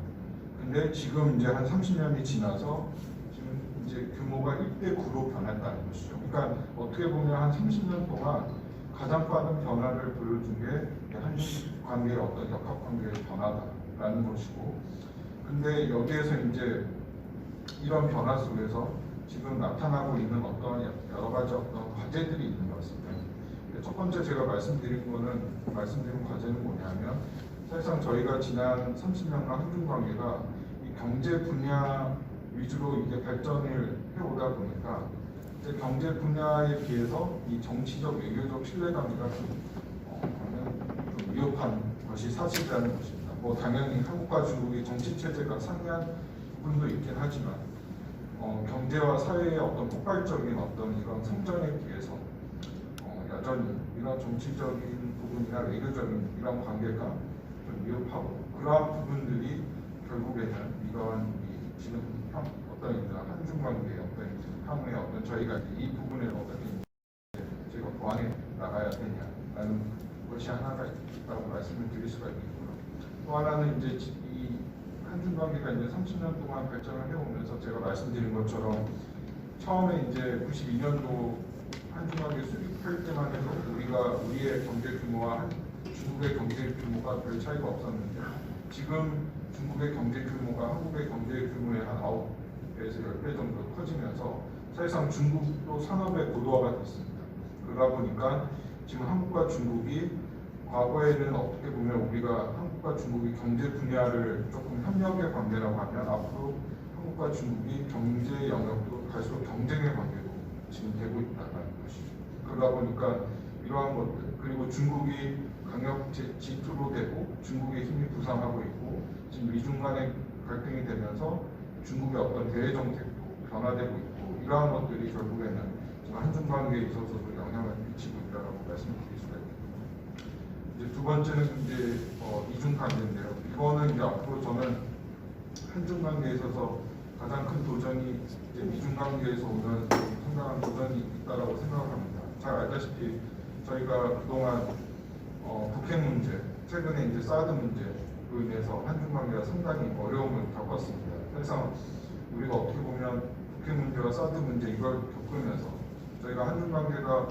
근데 지금 이제 한 30년이 지나서 지금 이제 규모가 1대 9로 변했다는 것이죠. 그러니까 어떻게 보면 한 30년 동안 가장 빠른 변화를 보여준 게 한중 관계의 어떤 역학 관계의 변화다라는 것이고, 근데 여기에서 이제 이런 변화 속에서 지금 나타나고 있는 어떤 여러 가지 어떤 과제들이 있는 것 같습니다. 첫 번째 제가 말씀드린 과제는 뭐냐면, 사실상 저희가 지난 30년간 한중 관계가 이 경제 분야 위주로 이게 발전을 해오다 보니까 이제 경제 분야에 비해서 이 정치적 외교적 신뢰관계가 좀 위협한 것이 사실이라는 것입니다. 당연히 한국과 중국의 정치 체제가 상이한 부분도 있긴 하지만 경제와 사회의 어떤 폭발적인 어떤 이런 성장에 비해서 여전히 이런 정치적인 부분이나 외교적인 이런 관계가 좀 위협하고, 그러한 부분들이 결국에는 이런 지금 한중 관계의 향후에 저희가 이 부분을 어떻게 저희가 보완해 나가야 되냐라는 것이 하나가 있고, 또 하나는 이제 이 한중 관계가 이제 30년 동안 발전을 해오면서 제가 말씀드린 것처럼 처음에 이제 92년도 한중 관계 수립할 때만 해도 우리의 경제 규모와 중국의 경제 규모가 별 차이가 없었는데 지금 중국의 경제 규모가 한국의 경제 규모의 한 9배에서 10배 정도 커지면서 사실상 중국도 산업의 고도화가 됐습니다. 그러다 보니까 지금 한국과 중국이 과거에는 어떻게 보면 우리가 한국과 중국이 경제 분야를 조금 협력의 관계라고 하면 앞으로 한국과 중국이 경제 영역도 갈수록 경쟁의 관계로 지금 되고 있다는 것이죠. 그러다 보니까 이러한 것들 그리고 중국이 강력 G2로 되고 중국의 힘이 부상하고 있고 지금 미중 간의 갈등이 되면서 중국의 어떤 대외 정책도 변화되고 있고 이러한 것들이 결국에는 지금 한중 관계에 있어서도 영향을 미치고 있다고 말씀드릴 수가 있습니다. 이제 두 번째는 이제 이중 관계인데요. 이거는 이제 앞으로 저는 한중 관계에 있어서 가장 큰 도전이 이제 미중 관계에서 오는 상당한 도전이 있다라고 생각합니다. 잘 알다시피 저희가 그동안 북핵 문제, 최근에 이제 사드 문제로 인해서 한중 관계가 상당히 어려움을 겪었습니다. 사실상 우리가 어떻게 보면 북핵 문제와 사드 문제 이걸 겪으면서 저희가 한중 관계가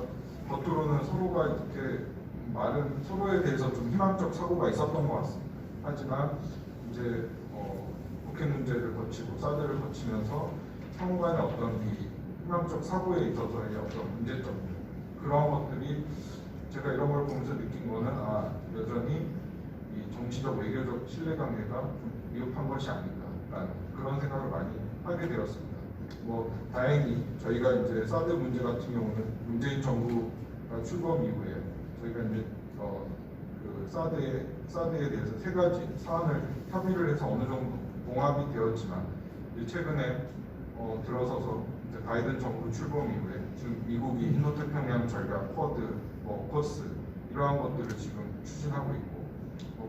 겉으로는 서로가 이렇게 말은 서로에 대해서 좀 희망적 사고가 있었던 것 같습니다. 하지만 이제 북핵 문제를 거치고 사드를 거치면서 상호 간의 어떤 이 희망적 사고에 있어서의 어떤 문제점 그런 것들이 제가 이런 걸 보면서 느낀 거는 여전히 이 정치적 외교적 신뢰관계가 좀 미흡한 것이 아닌가라는 그런 생각을 많이 하게 되었습니다. 뭐 다행히 저희가 이제 사드 문제 같은 경우는 문재인 정부가 출범 이후에 저희가 이제 그 사드에 대해서 3가지 사안을 협의를 해서 어느 정도 봉합이 되었지만 이제 최근에 들어서서 이제 바이든 정부 출범 이후에 지금 미국이 인도태평양 전략 쿼드, 쿼스 이러한 것들을 지금 추진하고 있고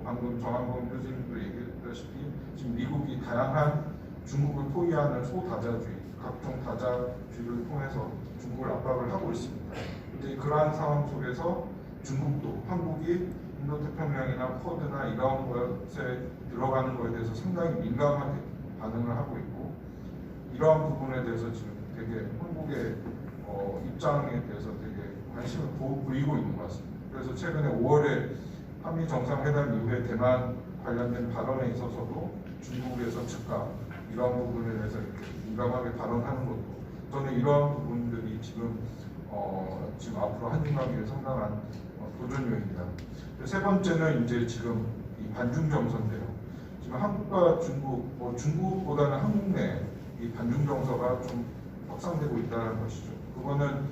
방금 정한범 교수님도 얘기했다시피 지금 미국이 다양한 중국을 포위하는 소다자주의, 각종 다자주의를 통해서 중국을 압박을 하고 있습니다. 이제 그러한 상황 속에서 중국도 한국이 인도태평양이나 쿼드나 이러한 것에 들어가는 것에 대해서 상당히 민감하게 반응을 하고 있고 이러한 부분에 대해서 지금 되게 한국의 입장에 대해서 되게 관심을 보이고 있는 것 같습니다. 그래서 최근에 5월에 한미 정상회담 이후에 대만 관련된 발언에 있어서도 중국에서 즉각 이러한 부분에 대해서 이렇게 민감하게 발언하는 것도 저는 이러한 부분들이 지금 앞으로 한중 관계에 상당한 도전 요인이다. 세 번째는 이제 지금 이 반중 정서인데요. 지금 한국과 중국, 중국보다는 한국 내 이 반중 정서가 좀 확산되고 있다는 것이죠. 그거는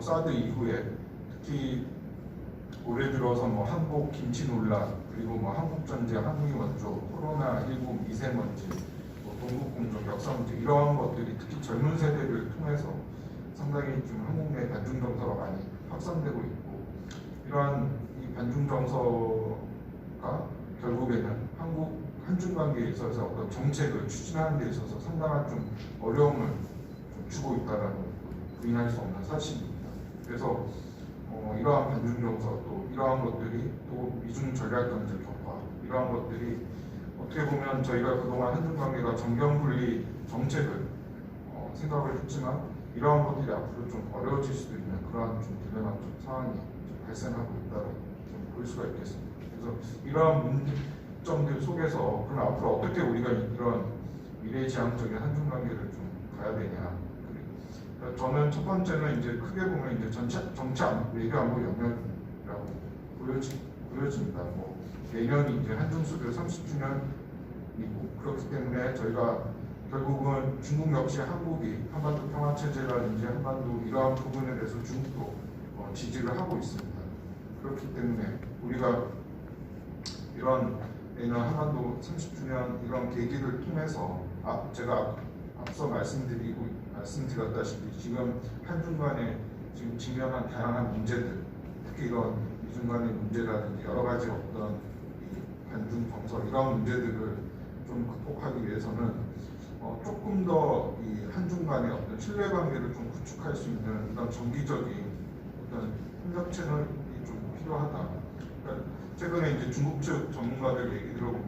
사드 이후에 특히 올해 들어서 한국 김치 논란 그리고 한국 전쟁, 한미 원조, 코로나19 미세먼지, 동북 공정, 역사 문제 이러한 것들이 특히 젊은 세대를 통해서 상당히 좀 한국 내 반중 정서가 많이 확산되고 있고 이러한 이 반중 정서가 결국에는 한중 관계에 있어서 어떤 정책을 추진하는 데 있어서 상당한 좀 어려움을 좀 주고 있다는 부인할 수 없는 사실입니다. 그래서 이러한 반중 정서 또 이러한 것들이 또 미중 전략 경제 격화 이러한 것들이 어떻게 보면 저희가 그동안 한중 관계가 정경분리 정책을 생각을 했지만 이러한 것들이 앞으로 좀 어려워질 수도 있는 그러한 좀 딜레마적 상황이 좀 발생하고 있다고 좀 볼 수가 있겠습니다. 그래서 이러한 문제점들 속에서 그럼 앞으로 어떻게 우리가 이런 미래지향적인 한중 관계를 좀 가야 되냐? 저는 첫 번째는 이제 크게 보면 이제 정치 외교 안보 영역이라고 보여집니다. 내년이 이제 한중 수교 30주년이고 그렇기 때문에 저희가 결국은 중국 역시 한국이 한반도 평화 체제라든지 한반도 이러한 부분에 대해서 중국도 지지를 하고 있습니다. 그렇기 때문에 우리가 이런 내년 한반도 30주년 이런 계기를 통해서 제가 앞서 말씀드렸다시피 지금 한중 간에 지금 직면한 다양한 문제들 특히 이런 미중 간의 문제라든지 여러 가지 어떤 반중 정서 이런 문제들을 좀 극복하기 위해서는 조금 더 이 한중 간의 어떤 신뢰 관계를 좀 구축할 수 있는 이런 정기적인 어떤 협력 채널이 좀 필요하다. 그러니까 최근에 이제 중국 측 전문가들 얘기 들어보면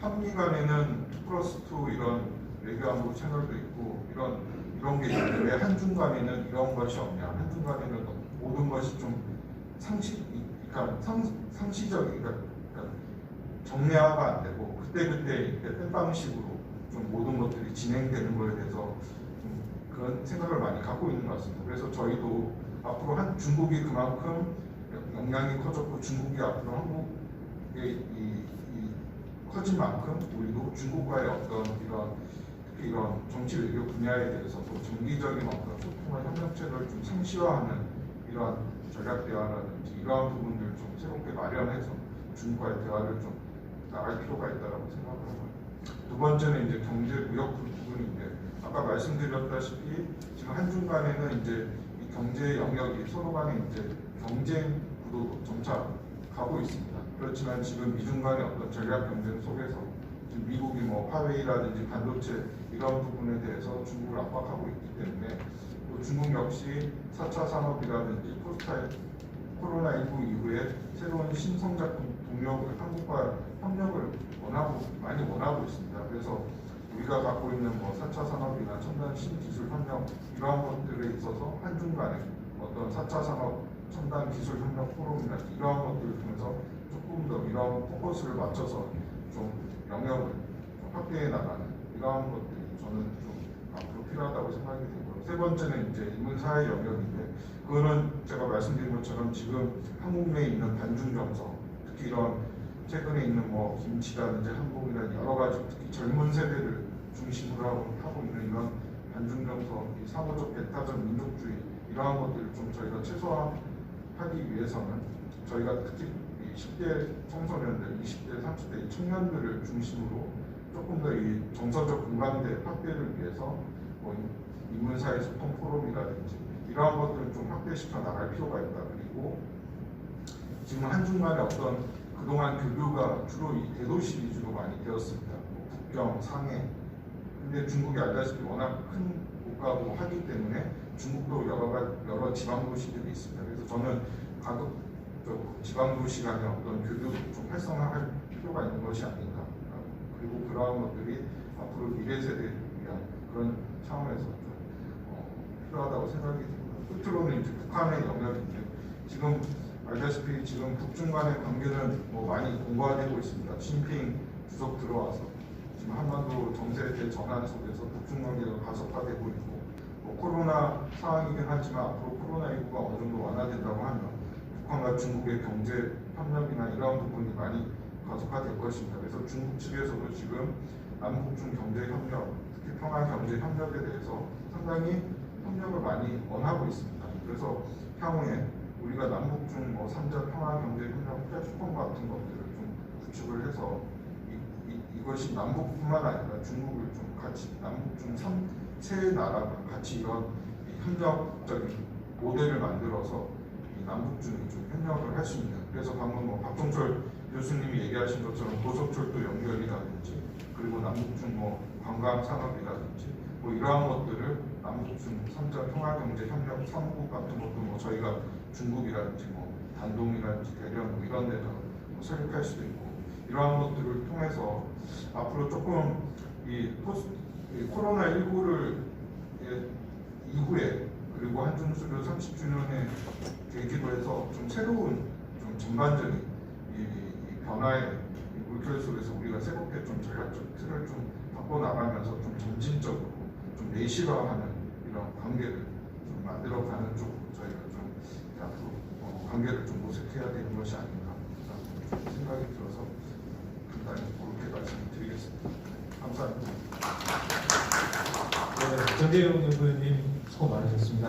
한미 간에는 2+2 이런 외교안보 채널도 있고 이런 게 있는데 왜 한중 간에는 이런 것이 없냐? 한중 간에는 모든 것이 좀 상시적이니까 정례화가 안 되고 그때 pen 방식으로 좀 모든 것들이 진행되는 거에 대해서 좀 그런 생각을 많이 갖고 있는 것 같습니다. 그래서 저희도 앞으로 중국이 그만큼 영향이 커졌고 중국이 앞으로 한국의 이 커진 만큼 우리도 중국과의 어떤 특히 이런 정치 외교 분야에 대해서도 정기적인 어떤 소통과 협력체를 좀 상시화하는 이러한 전략 대화라든지 이러한 부분들을 좀 새롭게 마련해서 중국과의 대화를 좀 나갈 필요가 있다고 생각하고, 두 번째는 이제 경제 무역 부분인데 아까 말씀드렸다시피 지금 한중 간에는 이제 이 경제 영역이 서로 간에 이제 경쟁 구도로 점차 가고 있습니다. 그렇지만 지금 미중 간의 어떤 전략 경쟁 속에서 지금 미국이 뭐 화웨이라든지 반도체 이런 부분에 대해서 중국을 압박하고 있기 때문에 또 중국 역시 4차 산업이라든지 포스트 코로나19 이후에 새로운 신성장 동력을 한국과 협력을 많이 원하고 있습니다. 그래서 우리가 갖고 있는 뭐 4차 산업이나 첨단 신기술 협력 이러한 것들에 있어서 한중 간의 어떤 4차 산업 첨단 기술 협력 포럼이나 이러한 것들을 통해서 조금 더 이러한 포커스를 맞춰서 좀 영역을 좀 확대해 나가는 이러한 것들이 저는 좀 앞으로 필요하다고 생각이 되고요. 세 번째는 이제 인문사회 영역인데 그거는 제가 말씀드린 것처럼 지금 한국 내에 있는 반중 정서, 특히 이런 최근에 있는 뭐 김치라든지 한복이라든지 여러 가지 특히 젊은 세대를 중심으로 하고 있는 이런 반중 정서, 이 사고적 배타적 민족주의 이러한 것들을 좀 저희가 최소화하기 위해서는 저희가 특히 이 10대 청소년들, 20대, 30대 청년들을 중심으로 조금 더 이 정서적 공감대 확대를 위해서 뭐 인문사회 소통 포럼이라든지 이러한 것들을 좀 확대시켜 나갈 필요가 있다. 그리고 지금 한중 간의 어떤 그동안 교류가 주로 이 대도시 위주로 많이 되었습니다. 뭐 북경, 상해. 근데 중국이 알다시피 워낙 큰 국가고 하기 때문에 중국도 여러 지방 도시들이 있습니다. 그래서 저는 가급적 지방 도시 간의 어떤 교류를 좀 활성화할 필요가 있는 것이 아닌가. 그리고 그러한 것들이 앞으로 미래 세대를 위한 그런 차원에서 좀 필요하다고 생각이 듭니다. 끝으로는 이제 북한의 영역인데 지금 알다시피 지금 북중 간의 관계는 뭐 많이 공고화되고 있습니다. 시진핑 주석 들어와서 지금 한반도 정세 대전환 속에서 북중 관계가 가속화되고 있고 뭐 코로나 상황이긴 하지만 앞으로 코로나19가 어느 정도 완화된다고 하면 북한과 중국의 경제 협력이나 이러한 부분이 많이 가속화될 것입니다. 그래서 중국 측에서도 지금 남북중 경제 협력, 특히 평화 경제 협력에 대해서 상당히 협력을 많이 원하고 있습니다. 그래서 향후에 우리가 남북중 뭐 3자 평화 경제 협력 플랫폼 같은 것들을 좀 구축을 해서 이것이 남북뿐만 아니라 중국을 좀 같이 남북중 세 나라가 같이 이런 협력적인 모델을 만들어서 이 남북중이 좀 협력을 할 수 있는, 그래서 방금 뭐 박종철 교수님이 얘기하신 것처럼 고속철도 연결이라든지 그리고 남북중 뭐 관광 산업이라든지 뭐 이러한 것들을 남북중 3자 평화경제 협력 3국 같은 것도 뭐 저희가 중국이라든지 뭐 단동이라든지 대련 뭐 이런 데서 뭐 설립할 수도 있고 이러한 것들을 통해서 앞으로 조금 이 코로나19를 이후에 그리고 한중수교 30주년의 계기로 해서 좀 새로운 좀 전반적인 이 변화의 물결 속에서 우리가 새롭게 좀 전략적 틀을 좀 바꿔나가면서 좀 점진적으로 좀 내실화하는 이런 관계를 좀 만들어가는 쪽으로 저희가 좀 앞으로 관계를 좀 모색해야 되는 것이 아닌가 생각이 들어서 간단히 그렇게 말씀드리겠습니다. 감사합니다. 네, 전대용 의원님 수고 많으셨습니다.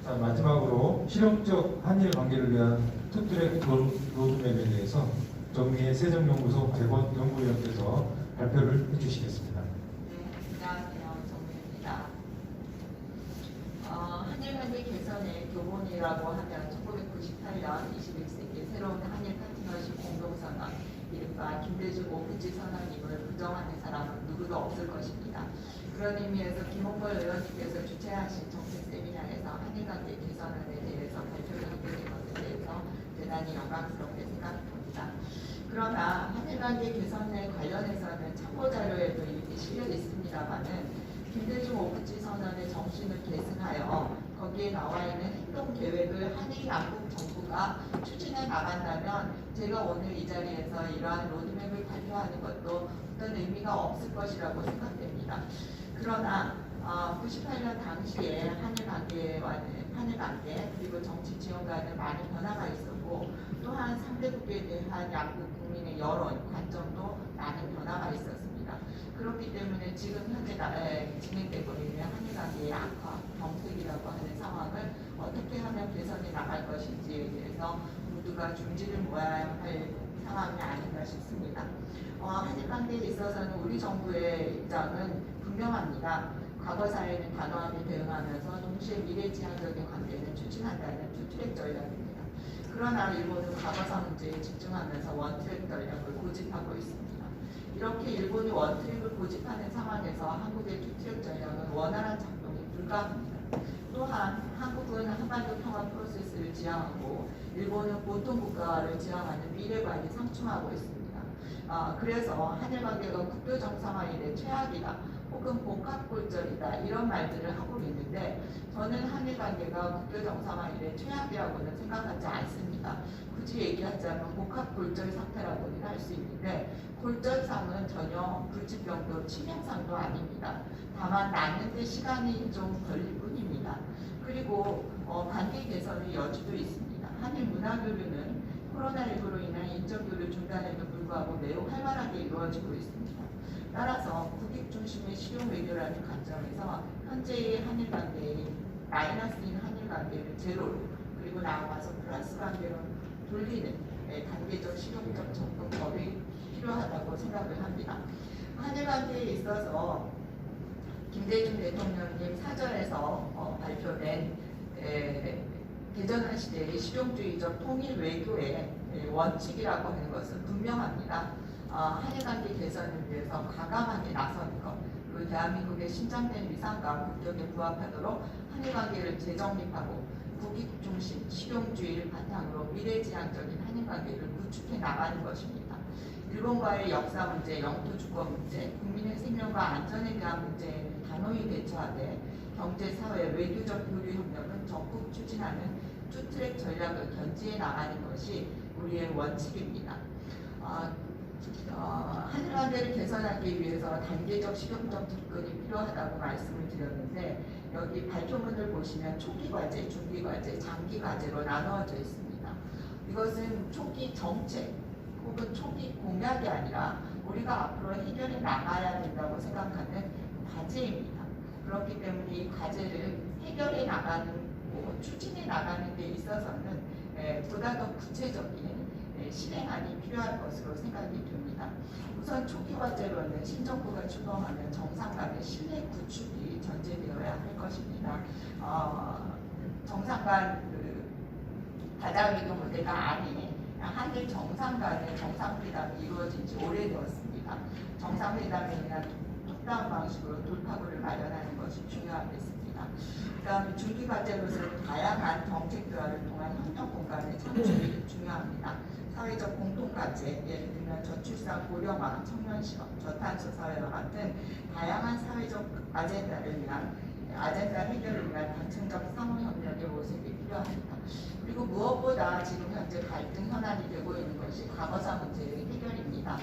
자, 마지막으로 실용적 한일 관계를 위한 투트랙 로드맵에 대해서 정미애 세정연구소 대본연구위원께서 발표를 해주시겠습니다. 네, 안녕하세요. 정미애입니다. 한일 관계 개선의 교본이라고 하면 1998년 21세기 새로운 한일 파트너십 공동선언, 이른바 김대중 오피지 선언임을 부정하는 사람은 누구도 없을 것입니다. 그런 의미에서 김홍걸 의원님께서 주최하신 정책 세미나에서 한일관계 개선안에 대해서 발표를 하게 된 것에 대해서 대단히 영광스럽게 생각합니다. 그러나 한일관계 개선에 관련해서는 홍보 자료에도 이렇게 실려 있습니다만은 김대중 오부지 선언의 정신을 계승하여 거기에 나와 있는 행동 계획을 한일 양국 정부가 추진해 나간다면 제가 오늘 이 자리에서 이러한 로드맵을 발표하는 것도 어떤 의미가 없을 것이라고 생각됩니다. 그러나 98년 당시에 한일 관계 그리고 정치 지원과는 많은 변화가 있었고 또한 상대국에 대한 양국 국민의 여론 관점도 많은 변화가 있었습니다. 그렇기 때문에 지금 현재 진행되고 있는 한일 관계의 악화, 경색이라고 하는 상황을 어떻게 하면 개선해 나갈 것인지에 대해서 모두가 중지를 모아야 할 상황이 아닌가 싶습니다. 한일 관계에 있어서는 우리 정부의 입장은 분명합니다. 과거 사회는 단호하게 대응하면서 동시에 미래지향적인 관계를 추진한다는 투트랙 전략입니다. 그러나 일본은 과거사 문제에 집중하면서 원트랙 전략을 고집하고 있습니다. 이렇게 일본이 원트랙을 고집하는 상황에서 한국의 투트랙 전략은 원활한 작동이 불가합니다. 또한 한국은 한반도 평화 프로세스를 지향하고 일본은 보통 국가를 지향하는 미래관이 상충하고 있습니다. 그래서 한일 관계가 국교 정상화 이래 최악이다 혹은 복합골절이다 이런 말들을 하고 있는데 저는 한일 관계가 국교 정상화 이래 최악이라고는 생각하지 않습니다. 굳이 얘기하자면 복합골절 상태라고는 할 수 있는데 골절상은 전혀 불치병도 치명상도 아닙니다. 다만 낫는데 시간이 좀 걸릴 뿐입니다. 그리고 관계 개선의 여지도 있습니다. 한일 문화교류는 코로나19로 인한 인적교류 중단에도 불구하고 매우 활발하게 이루어지고 있습니다. 따라서 국익 중심의 실용 외교라는 관점에서 현재의 한일 관계의 마이너스인 한일 관계를 제로로 그리고 나아가서 플러스 관계로 돌리는 단계적 실용적 접근법이 필요하다고 생각을 합니다. 한일 관계에 있어서 김대중 대통령님 사절에서 발표된 대전환 시대의 실용주의적 통일 외교의 원칙이라고 하는 것은 분명합니다. 한일관계 개선을 위해서 과감하게 나서는 것, 그리고 대한민국의 신장된 위상과 국격에 부합하도록 한일관계를 재정립하고 국익 중심 실용주의를 바탕으로 미래지향적인 한일관계를 구축해 나가는 것입니다. 일본과의 역사 문제, 영토 주권 문제, 국민의 생명과 안전에 대한 문제에는 단호히 대처하되 경제, 사회, 외교적 교류 협력은 적극 추진하는 투트랙 전략을 견지해 나가는 것이 우리의 원칙입니다. 한일 관계를 개선하기 위해서 단계적 실용적 접근이 필요하다고 말씀을 드렸는데 여기 발표문을 보시면 초기 과제, 중기 과제, 장기 과제로 나누어져 있습니다. 이것은 초기 정책 혹은 초기 공약이 아니라 우리가 앞으로 해결해 나가야 된다고 생각하는 과제입니다. 그렇기 때문에 이 과제를 해결해 나가는, 추진해 나가는 데 있어서는 보다 더 구체적인 실행안이 필요할 것으로 생각이 됩니다. 우선 초기 과제로는 신정부가 추동하는 정상 간의 신뢰 구축이 전제되어야 할 것입니다. 정상 간 다자외교 모델가 아닌 한일 정상 간의 정상회담이 이루어진 지 오래되었습니다. 정상회담에 의한 톱다운 방식으로 돌파구를 마련하는 것이 중요하겠습니다. 그 다음에 중기 과제로서는 다양한 정책 교환을 통한 협력 공간의 창출이 중요합니다. 사회적 공통과제, 예를 들면 저출산 고령화, 청년실업, 저탄소 사회와 같은 다양한 사회적 아젠다를 위한 아젠다 해결을 위한 단층적 상호협력의 모색이 필요합니다. 그리고 무엇보다 지금 현재 갈등 현안이 되고 있는 것이 과거사 문제의 해결입니다.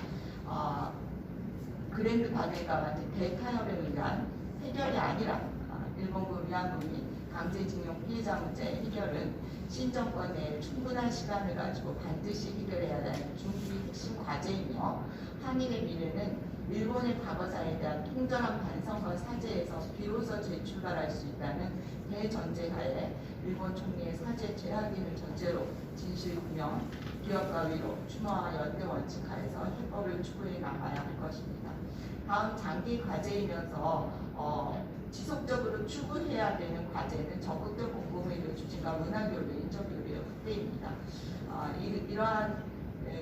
그랜드 박애가 같은 대타협에 의한 해결이 아니라 일본군 위안부 및 강제징용 피해자 문제 해결은 신정권 내에 충분한 시간을 가지고 반드시 해결해야 하는 중기 핵심 과제이며 한일의 미래는 일본의 과거사에 대한 통절한 반성과 사죄에서 비로소 재출발할 수 있다는 대전제하에 일본 총리의 사죄 재확인을 전제로 진실규명, 기업과 위로, 추모와 연대 원칙하에서 해법을 추구해 나가야 할 것입니다. 다음 장기 과제이면서 지속적으로 추구해야 되는 과제는 적극적 공공의료 추진과 문화교류, 인적교류의 확대입니다. 이러한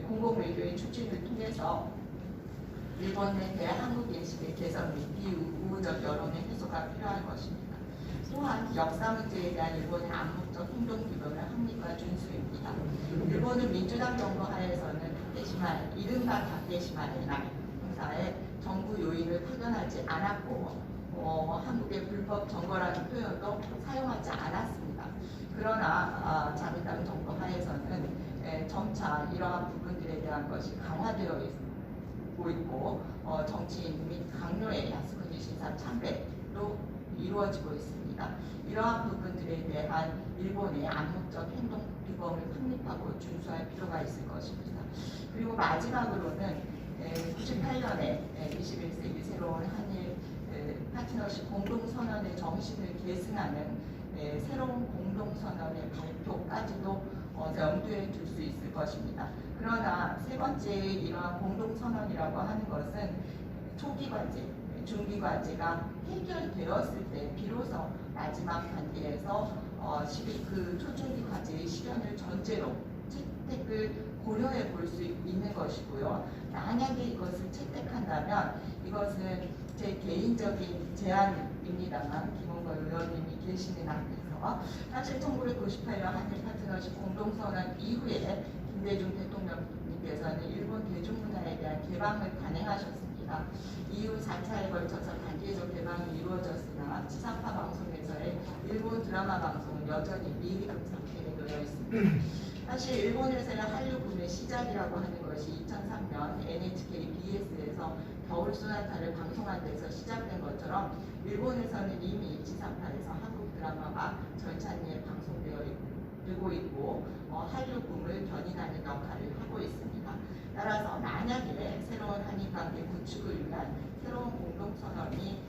공공외교의 추진을 통해서 일본에 대한 한국 인식의 개선 및 비우호적 여론의 해소가 필요할 것입니다. 또한 역사 문제에 대한 일본의 암묵적 행동 규범의 합리화 준수입니다. 일본은 민주당 정부 하에서는 다케시마, 이른바 다케시마의 행사에 정부 표현하지 않았고 한국의 불법 점거라는 표현도 사용하지 않았습니다. 그러나 자민당 정부 하에서는 점차 이러한 부분들에 대한 것이 강화되어 있고 정치인 및 강요의 야스쿠니 신사 참배로 이루어지고 있습니다. 이러한 부분들에 대한 일본의 암묵적 행동 규범을 확립하고 준수할 필요가 있을 것입니다. 그리고 마지막으로는 98년에 21세기 새로운 한일 파트너십 공동선언의 정신을 계승하는 새로운 공동선언의 발표까지도 염두에 둘 수 있을 것입니다. 그러나 세 번째 이러한 공동선언이라고 하는 것은 초기 과제, 중기 과제가 해결되었을 때 비로소 마지막 단계에서 그 초중기 과제의 실현을 전제로 채택을 고려해 볼 수 있는 것이고요. 만약에 이것을 채택한다면 이것은 제 개인적인 제안입니다만 김홍걸 의원님이 계시는 앞에서 사실 1998년 한일 파트너십 공동선언 이후에 김대중 대통령님께서는 일본 대중문화에 대한 개방을 단행하셨습니다. 이후 4차에 걸쳐서 단계적 개방이 이루어졌으나 지상파 방송에서의 일본 드라마 방송은 여전히 미흡 상태에 놓여 있습니다. 사실 일본에서의 한류 붐의 시작이라고 하는 것이 2003년 NHK BS에서 겨울 소나타를 방송한 데서 시작된 것처럼 일본에서는 이미 지상파에서 한국 드라마가 절찬리에 방송되고 있고 한류 붐을 견인하는 역할을 하고 있습니다. 따라서 만약에 새로운 한일 관계 구축을 위한 새로운 공동선언이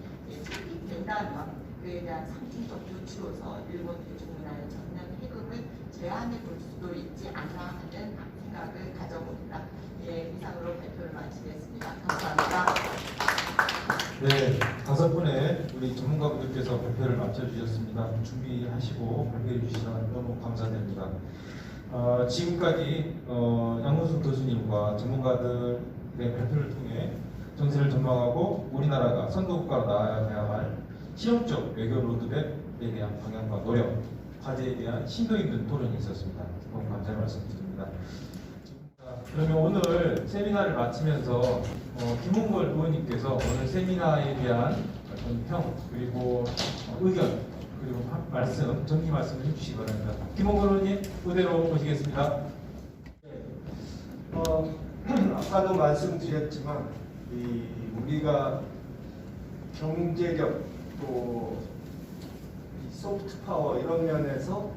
채택된다면 그에 대한 상징적 조치로서 일본 대중문화의 전면 해금을 제한해 볼 수도 있지 않나 하는 생각을 가져봅니다. 이상으로 발표를 마치겠습니다. 감사합니다. 네, 5분의 우리 전문가분들께서 발표를 마쳐주셨습니다. 준비하시고 발표해 주시라 너무 감사드립니다. 지금까지 양문숙 교수님과 전문가들의 발표를 통해 정세를 전망하고 우리나라가 선도국가로 나아가야 할 실용적 외교 로드맵에 대한 방향과 노력, 과제에 대한 심도 있는 토론이 있었습니다. 너무 감사의 말씀드립니다. 그러면 오늘 세미나를 마치면서 김홍걸 의원님께서 오늘 세미나에 대한 어떤 평 그리고 의견 그리고 말씀, 정기 말씀을 해주시기 바랍니다. 김홍걸 의원님 무대로 모시겠습니다. 아까도 말씀드렸지만 우리가 경제력 또 소프트 파워 이런 면에서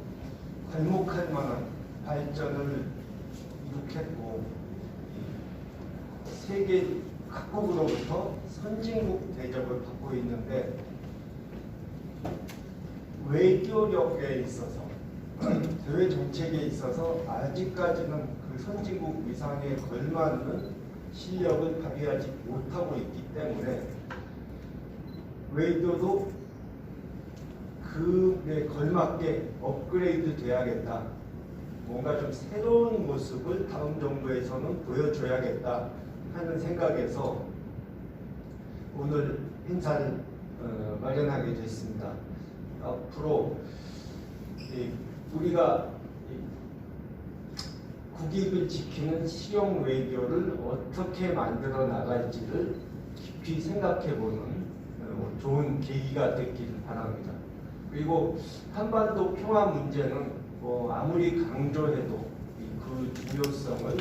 괄목할 만한 발전을 이룩했고 세계 각국으로부터 선진국 대접을 받고 있는데 외교력에 있어서 대외 정책에 있어서 아직까지는 그 선진국 위상에 걸맞는 실력을 발휘하지 못하고 있기 때문에 외교도 그에 걸맞게 업그레이드 돼야겠다. 뭔가 좀 새로운 모습을 다음 정부에서는 보여줘야겠다 하는 생각에서 오늘 행사를 마련하게 됐습니다. 앞으로 우리가 국익을 지키는 실용 외교를 어떻게 만들어 나갈지를 깊이 생각해보는 좋은 계기가 됐기를 바랍니다. 그리고 한반도 평화 문제는 아무리 강조해도 그 중요성을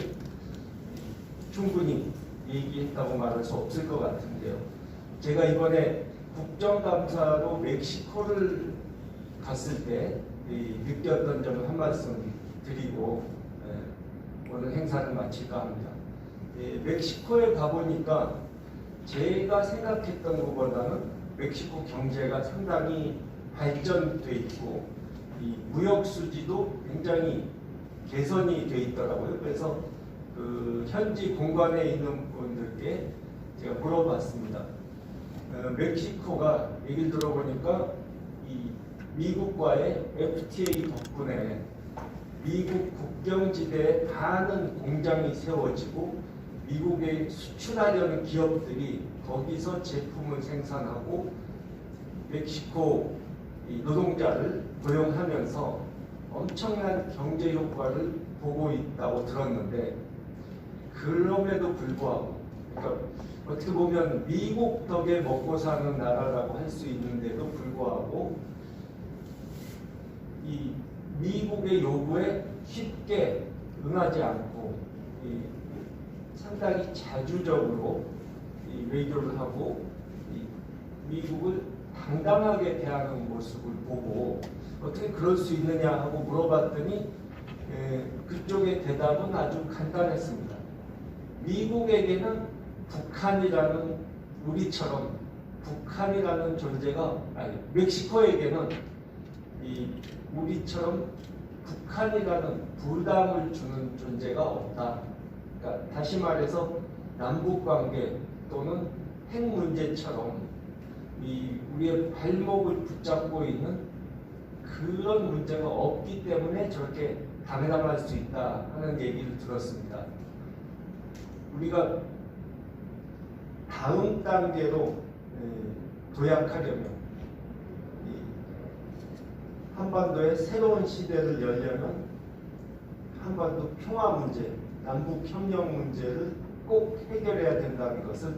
충분히 얘기했다고 말할 수 없을 것 같은데요. 제가 이번에 국정감사로 멕시코를 갔을 때 느꼈던 점을 한 말씀 드리고 오늘 행사를 마칠까 합니다. 멕시코에 가보니까 제가 생각했던 것보다는 멕시코 경제가 상당히 발전돼 있고 이 무역 수지도 굉장히 개선이 돼 있더라고요. 그래서 그 현지 공간에 있는 분들께 제가 물어봤습니다. 멕시코가 얘기를 들어보니까 이 미국과의 FTA 덕분에 미국 국경지대에 많은 공장이 세워지고 미국에 수출하려는 기업들이 거기서 제품을 생산하고 멕시코 노동자를 고용하면서 엄청난 경제 효과를 보고 있다고 들었는데 그럼에도 불구하고 그러니까 어떻게 보면 미국 덕에 먹고 사는 나라라고 할 수 있는데도 불구하고 이 미국의 요구에 쉽게 응하지 않고 상당히 자주적으로 외교를 하고 미국을 당당하게 대하는 모습을 보고 어떻게 그럴 수 있느냐 하고 물어봤더니 그쪽의 대답은 아주 간단했습니다. 미국에게는 북한이라는 우리처럼 북한이라는 존재가 아니 멕시코에게는 우리처럼 북한이라는 부담을 주는 존재가 없다. 그러니까 다시 말해서 남북 관계 또는 핵 문제처럼 우리의 발목을 붙잡고 있는 그런 문제가 없기 때문에 저렇게 당당할 수 있다 하는 얘기를 들었습니다. 우리가 다음 단계로 도약하려면 한반도의 새로운 시대를 열려면 한반도 평화 문제, 남북 협력 문제를 꼭 해결해야 된다는 것을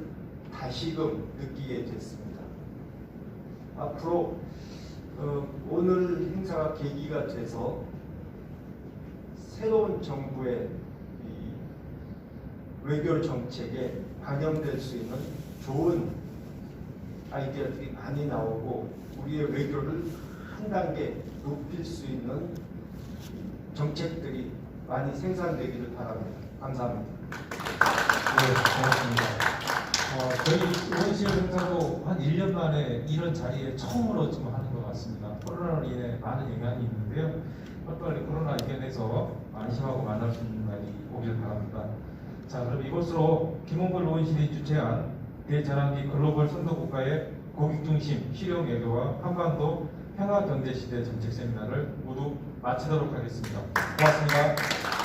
다시금 느끼게 됐습니다. 앞으로 오늘 행사가 계기가 돼서 새로운 정부의 외교 정책에 반영될 수 있는 좋은 아이디어들이 많이 나오고 우리의 외교를 한 단계 높일 수 있는 정책들이 많이 생산되기를 바랍니다. 감사합니다. 네, 고맙습니다. 저희 의원실 행사도 한 1년 만에 이런 자리에 처음으로 지금 하는 것 같습니다. 코로나로 인해 많은 영향이 있는데요. 빨리 코로나 이겨내서 안심하고 만날 수 있는 날이 오길 바랍니다. 자, 그럼 이것으로 김홍걸 의원실이 주최한 대전환기 글로벌 선도국가의 고객중심 실용 외교와 한반도 평화경제시대 정책 세미나를 모두 마치도록 하겠습니다. 고맙습니다.